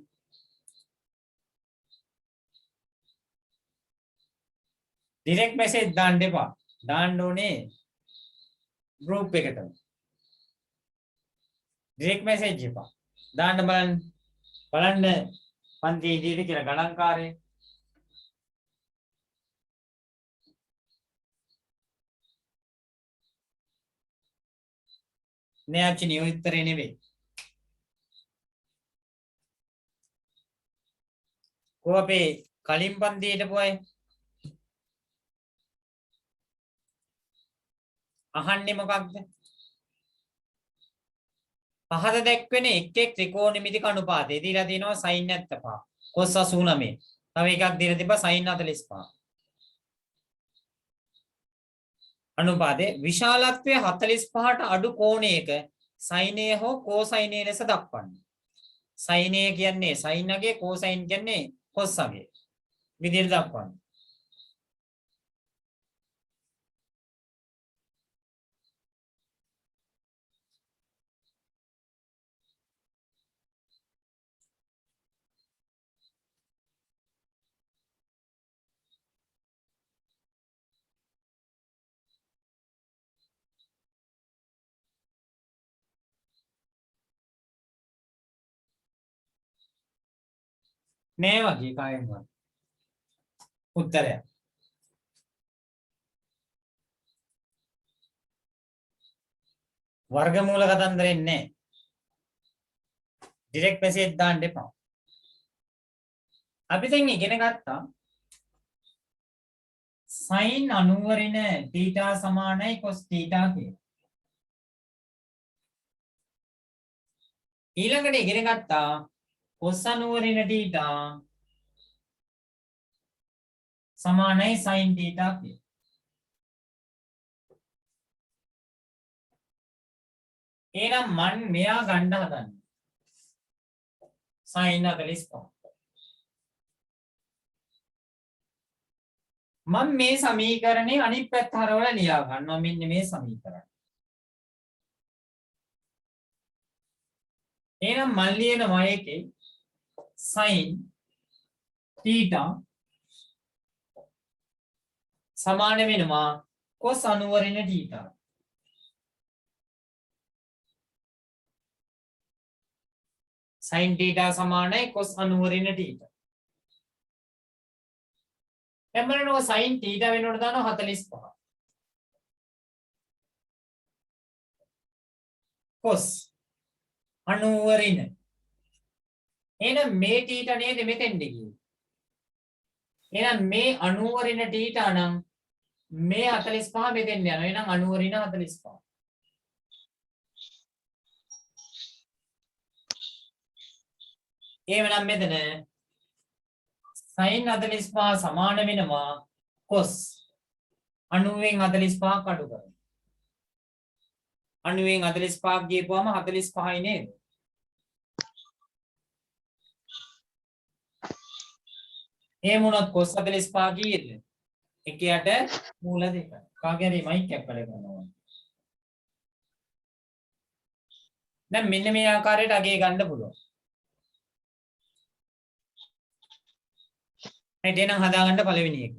ඩිරෙක්ට් මෙසේජ් දාන්න එපා. දාන්න ඕනේ ගෲප් එකටම. ඩිරෙක්ට් මෙසේජ් එපා. දාන්න බලන්න. බලන්න පන්තියේ ඉඳීද කියලා ගණන්කාරයෙක්. නේ අච්චි නියුත්තරේ නෙවෙයි. කො අපේ කලින් පන්තියට පොයි අහන්නේ මොකක්ද? පහත දැක්වෙන එක් එක් ත්‍රිකෝණමිතික අනුපාතය දීලා තියෙනවා sin 75 cos 89. තව එකක් දීලා තිබ්බා sin 45. අනුපාතයේ විශාලත්වය 45ට අඩු කෝණයක සයිනය හෝ කෝසයිනය ලෙස දක්වන්න. සයිනය කියන්නේ sin අගේ, කෝසයින් කියන්නේ cos අගේ. විදිහට දක්වන්න. මේ වගේ කායෙන්වත් උත්තරය. වර්ගමූල කතන්දරේ නැහැ. ඩිරෙක්ට් මෙසේජ් දාන්න එපා. අපි දැන් ඉගෙන ගත්තා sin 90 රින θ සමානයි cos θ කියලා. ඊළඟට ඉගෙන ගත්තා cos 90 රින θ සමානයි sin θ කියලා. එහෙනම් මන් මෙයා ගන්න හදන්නේ sin 45. මම මේ සමීකරණේ අනිත් පැත්ත හරවලා ලියා ගන්නවා. මෙන්න මේ සමීකරණය. එහෙනම් මම ලියනවා එකේ sin θ සමාන වෙනවා cos 90 ඍණ θ. sin θ සමානයි cos 90 ඍණ θ. දැන් බලන්න sin θ වෙනකොට දානවා 45. cos 90 ඍණ. එහෙනම් මේ θ නේද මෙතෙන්ද ගියේ. එහෙනම් මේ 90 ඍණ θ නම් මේ 45 මෙතෙන් යනවා. එහෙනම් 90 ඍණ 45. එහෙනම් මෙතන sin 45 සමාන වෙනවා cos 90න් 45ක් අඩු කරනවා. 90න් 45ක් ගියපුවම 45යි නේද? එහෙම වුණොත් cos 45 කීයද? 1යට මූල 2. කාගේ හරි මයික් එකක් වැඩ කරනවා. දැන් මෙන්න මේ ආකාරයට අගේ ගන්න පුළුවන්. හරි එහෙනම් හදාගන්න පළවෙනි එක.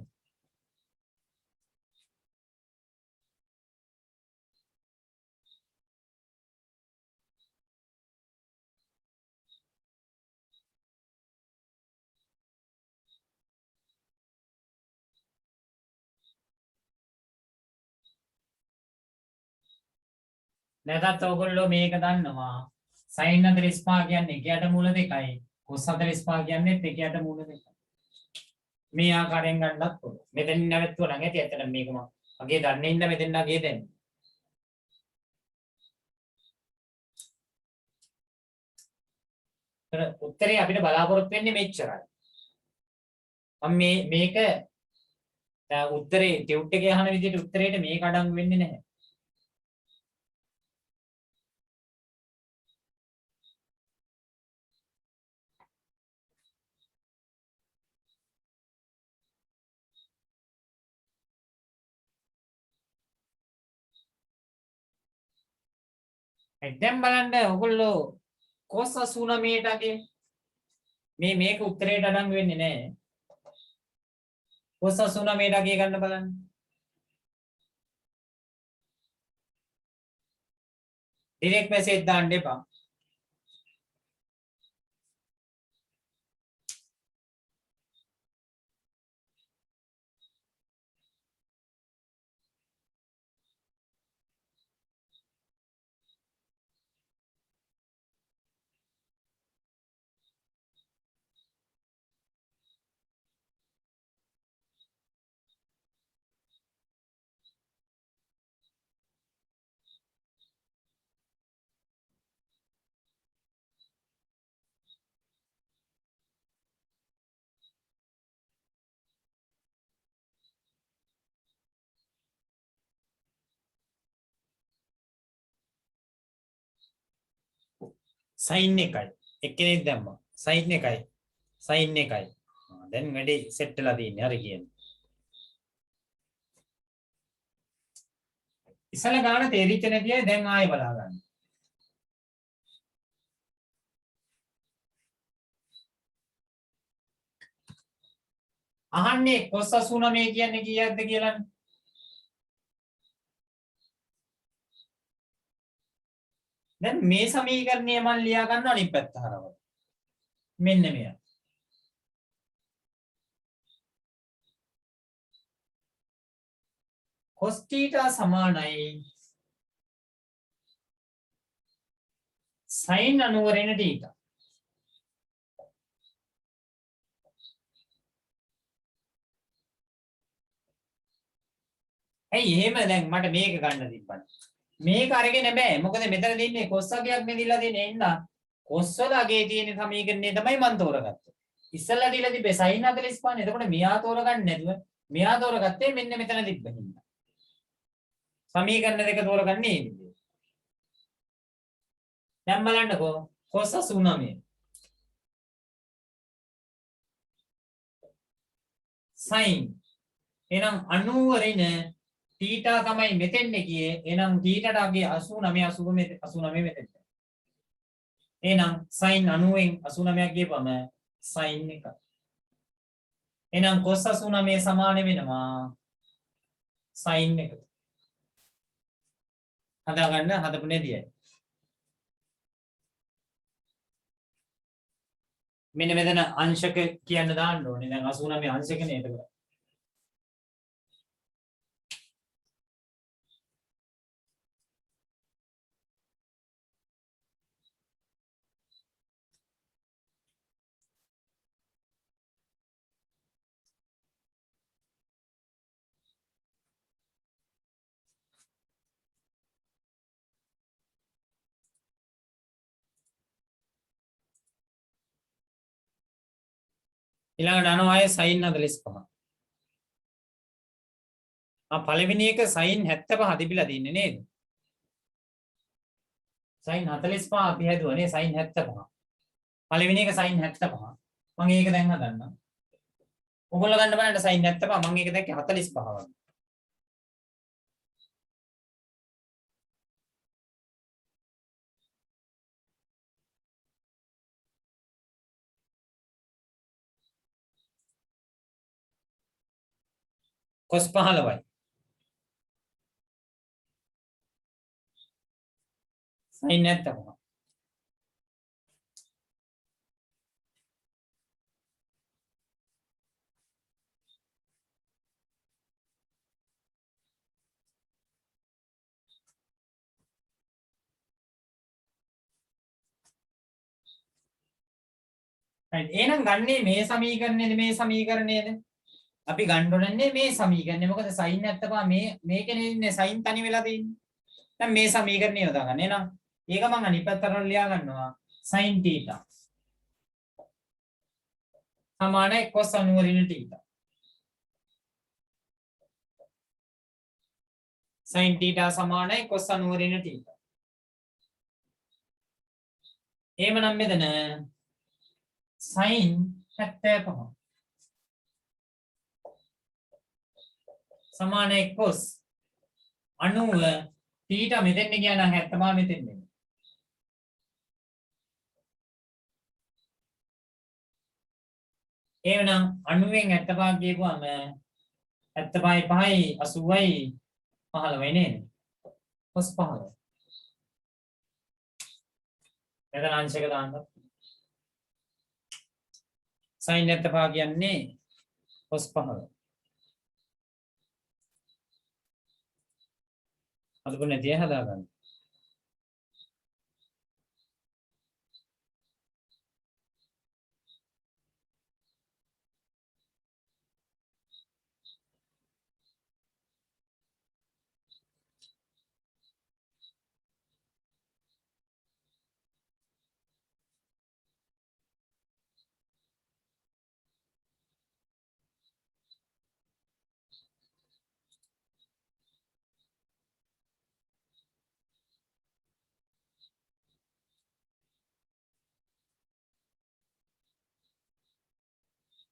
නැත්නම් ඔයගොල්ලෝ මේක දන්නවා sin 45 කියන්නේ 1යට මූල 2යි cos 45 කියන්නේ 1යට මූල 2යි. මේ ආකාරයෙන් ගන්නත් පුළුවන්. මෙතනින් නැවතුවා නම් ඇති. ඇත්තට මේක මම අගේ දන්නේ ඉන්න මෙතෙන් අගේ දෙන්නේ. උත්තරේ අපිට බලාපොරොත්තු වෙන්නේ මෙච්චරයි. මම මේක උත්තරේ ටියුට් එකේ අහන විදිහට උත්තරේට මේක අඩංගු වෙන්නේ නැහැ. දැන් බලන්න ඔයගොල්ලෝ cos 89ට අගේ මේක උත්තරේට අඩංගු වෙන්නේ නැහැ. cos 89ට අගේ ගන්න බලන්න. ඩිරෙක්ට් මෙසේජ් දාන්න එපා. sin එකයි එක්කෙනෙක් දැම්මා sin එකයි දැන් වැඩේ සෙට් වෙලා තියෙන්නේ හරි කියන්නේ ඉස්සල ගාන තේරිච්ච නැතියි දැන් ආයෙ බලා ගන්න අහන්නේ cos 89 කියන්නේ කීයක්ද කියලානේ දැන් මේ සමීකරණය මම ලියා ගන්නවා අනිත් පැත්ත හරවලා. මෙන්න මෙයා. cos θ සමානයි sin 90 ඍණ θ. ඇයි එහෙම දැන් මට මේක ගන්න තිබ්බනේ. මේක අරගෙන බෑ මොකද මෙතන දෙන්නේ cos අගයක් මෙදිලා දෙන්නේ එන්න cos වල අගේ තියෙන සමීකරණය තමයි මම තෝරගත්තේ ඉස්සෙල්ලා දීලා තිබ්බේ sin 45 එතකොට මෙයා තෝරගන්න නැතුව මෙයා තෝරගත්තේ මෙන්න මෙතන තිබ්බ හින්දා සමීකරණ දෙක තෝරගන්නේ මේ විදිහට දැන් බලන්නකෝ cos 89 sin එහෙනම් 90 ඍණ θ තමයි මෙතෙන් ගියේ එහෙනම් θට අගේ 89 මෙතෙන් එහෙනම් sin 90න් 89ක් ගියපම sin එක එහෙනම් cos 89 සමාන වෙනවා sin එක. හදාගන්න හදපු නේදියයි. මෙන්න මෙතන අංශක කියන්න දාන්න ඕනේ. දැන් 89 අංශකනේ ඒක. ඊළඟට අනෝ අය sin 45. පළවෙනි එක sin 75 තිබිලා තින්නේ නේද? sin 45 අපි හැදුවනේ sin 75. පළවෙනි එක sin 75. මම ඒක දැන් හදන්නම්. ඔයගොල්ලෝ ගන්න බලන්න sin 75 මම ඒක දැක්කේ 45 වගේ. cos 15යි. sin 75. right එහෙනම් ගන්නේ මේ සමීකරණයද මේ සමීකරණයද? අපි ගන්න ඕනේ මේ සමීකරණය. මොකද sin 75 මේකනේ ඉන්නේ sin තනි වෙලා තියෙන්නේ. දැන් මේ සමීකරණය යොදා ගන්න. එහෙනම් ඒක මම අනිත් පැත්තට ලියා ගන්නවා sin θ සමානයි cos 90 ඍණ θ. sin θ සමානයි cos 90 ඍණ θ. එහෙමනම් මෙතන sin 75 සමානයි cos 90 θ මෙතෙන් ගියා නම් 75 මෙතෙන් එන්නේ. එහෙනම් 90න් 75 ගියපුවාම 75යි 5යි 80යි 15යි නේද? cos 15. මෙතන අංශක දාන්න. sin 75 කියන්නේ cos 15. අදපු නැතිය හදාගන්න.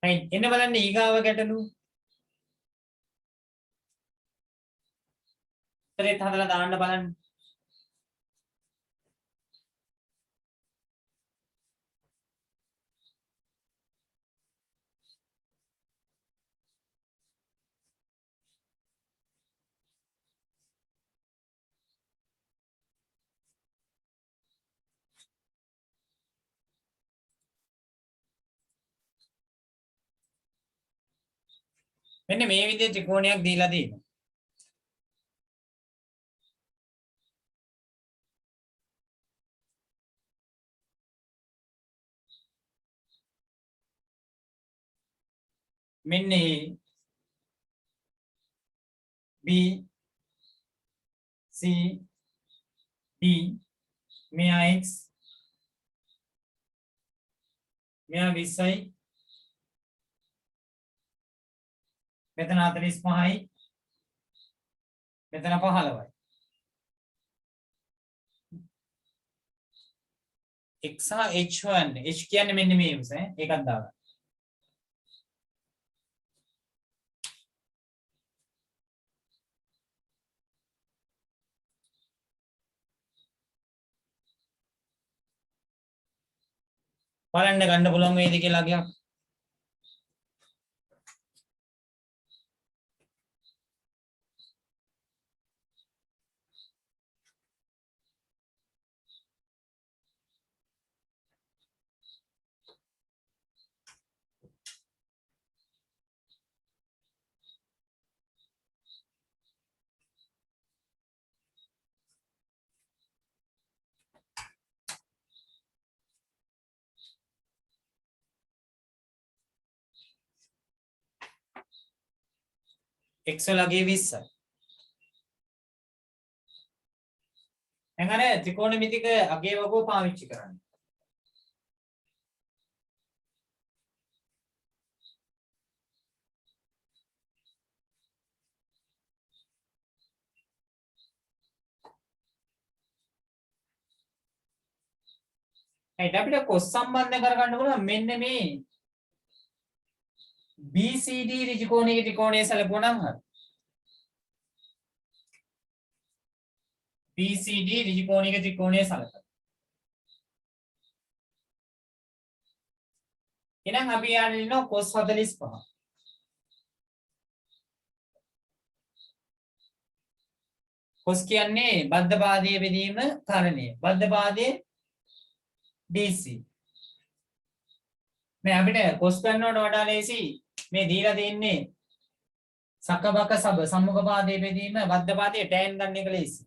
right එන්න බලන්න ඊගාව ගැටලු. උත්තරේත් හදලා දාන්න බලන්න. මෙන්න මේ විදිහේ ත්‍රිකෝණයක් දීලා තියෙනවා. මෙන්න B C D මෙයා x මෙයා 20යි මෙතන 45යි මෙතන 15යි. x සහ h හොයන්න. h කියන්නේ මෙන්න මේ උස ඒකක් දාගන්න. බලන්න ගන්න පුළුවන් වේද කියලා අගයක්. x වලගේ 20යි. එහෙනම් ත්‍රිකෝණමිතික අගේ වගෝ පාවිච්චි කරන්න. ඒත් අපිට කොස් සම්බන්ධ කරගන්න පුළුවන් මෙන්න මේ BCD ඍජුකෝණයේ ත්‍රිකෝණයේ සැලකුවනම් හරි. BCD ඍජුකෝණයේ ත්‍රිකෝණයේ සැලකුවා. එහෙනම් අපි යන්නේ ඉන්නවා cos 45. cos කියන්නේ බද්ධ පාදයේ බෙදීම කරණය. බද්ධ පාදයේ DC. මේ අපිට cos ගන්නවට වඩා ලේසි මේ දීලා දෙන්නේ සකබක සබ සම්මුඛ පාදයේ බෙදීම බද්ධ පාදයේ tan ගන්න එක ලේසි.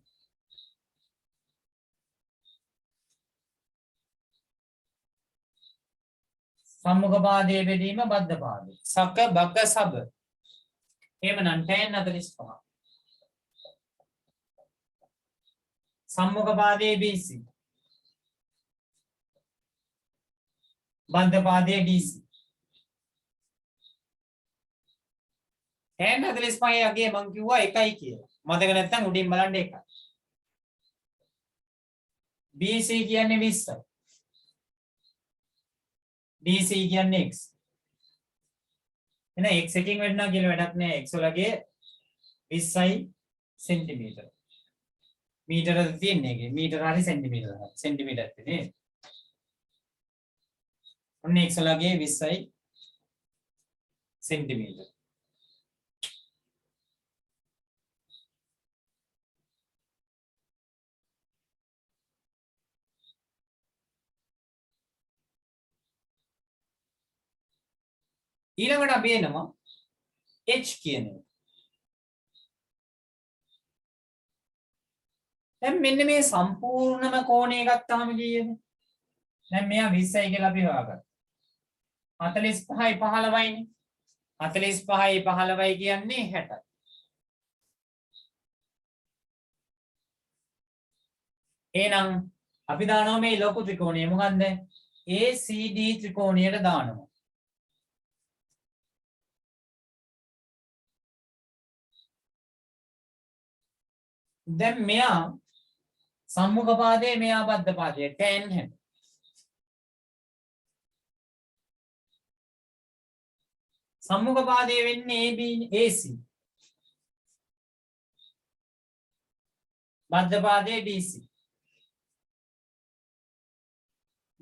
සම්මුඛ පාදයේ බෙදීම බද්ධ පාදය. සකබක සබ. එහෙමනම් tan 45. සම්මුඛ පාදයේ BC. බද්ධ පාදයේ DC. tan 45 අගේ මං කිව්වා 1යි කියලා. මතක නැත්නම් උඩින් බලන්න 1යි. BC කියන්නේ 20යි. DC කියන්නේ x. එහෙනම් x එකකින් වෙන්නා කියලා වැඩක් නැහැ. x වලගේ 20යි සෙන්ටිමීටර. මීටරද තියෙන්නේ ඒකේ. මීටර හරි සෙන්ටිමීටර හරි. සෙන්ටිමීටර් තියෙන්නේ. ඔන්න x වලගේ 20යි සෙන්ටිමීටර. ඊළඟට අපි එනවා h කියන එක. දැන් මෙන්න මේ සම්පූර්ණම කෝණය ගත්තාම කීයද? දැන් මෙයා 20යි කියලා අපි හොයාගත්තා. 45යි 15යිනේ. 45යි 15යි කියන්නේ 60යි. එහෙනම් අපි දානවා මේ ලොකු ත්‍රිකෝණය මොකද්ද? ACD ත්‍රිකෝණයට දානවා. දැන් මෙයා සම්මුඛ පාදයේ මෙයා බද්ධ පාදයේ tan 60. සම්මුඛ පාදයේ වෙන්නේ AB AC. බද්ධ පාදයේ DC.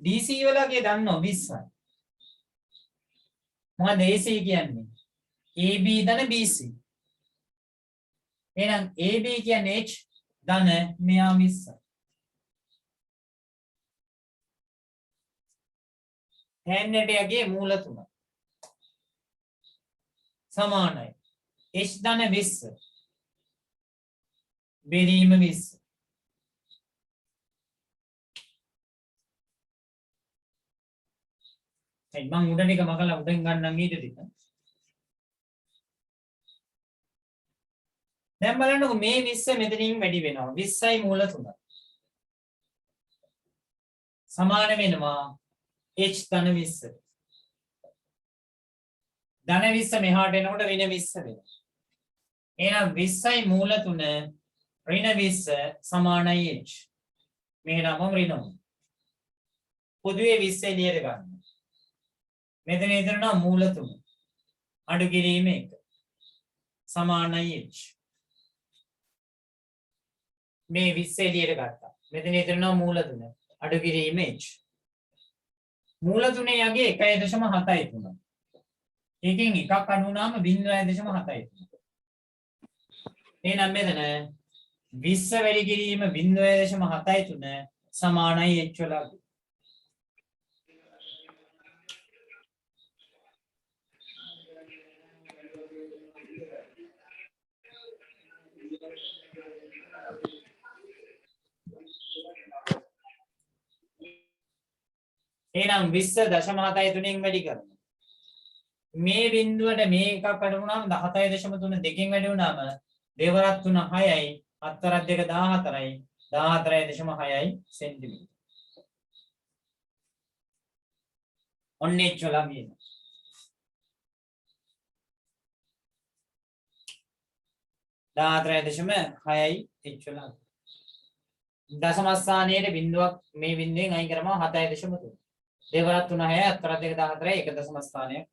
DC වලගේ දන්නවා 20යි. මොකද AC කියන්නේ? AB ධන BC. එහෙනම් AB කියන්නේ H ධන මෙයා 20යි. tan 60ගේ මූල තුන සමානයි. H ධන 20 බෙදීම 20. මම උඩ ටික මකලා උඩෙන් ගන්නම් ඊට ටික. දැන් බලන්නකො මේ 20 මෙතනින් වැඩි වෙනවා. 20යි මූල 3. සමාන වෙනවා h ධන 20. ධන 20 මෙහාට එනකොට ඍණ 20 වෙනවා. එහෙනම් 20යි මූල 3 ඍණ 20 සමානයි h. මේ නම ඍණ. පොදුවේ 20 එළියට ගන්න. මෙතන ඉදරනවා මූල 3. අඩු කිරීම 1. සමානයි h. මේ 20 එළියට ගත්තා. මෙතන ඉදරනවා මූල 3. අඩු කිරීම h. මූල 3 යගේ 1.73. එකෙන් එකක් අඩු වුණාම 0.73. එහෙනම් මෙතන 20 වැඩි කිරීම 0.73 සමානයි h වලගේ. එහෙනම් 20.73 වැඩි කරනවා. මේ බිඳුවට මේ එකක් වැඩි වුණාම 17.3 දෙකෙන් වැඩි වුණාම දෙවරක් 3 6යි හතරක් දෙක 14යි 14.6යි සෙන්ටිමීටර්. ඔන්න එච්චලා කියන. 14.6යි එච්චලා. දශම ස්ථානයේ බිඳුවක් මේ බිඳුවෙන් අයින් කරනවා 7.3. දෙවරක් 3 6යි හතරක් දෙක 14යි එක දශම ස්ථානයක්.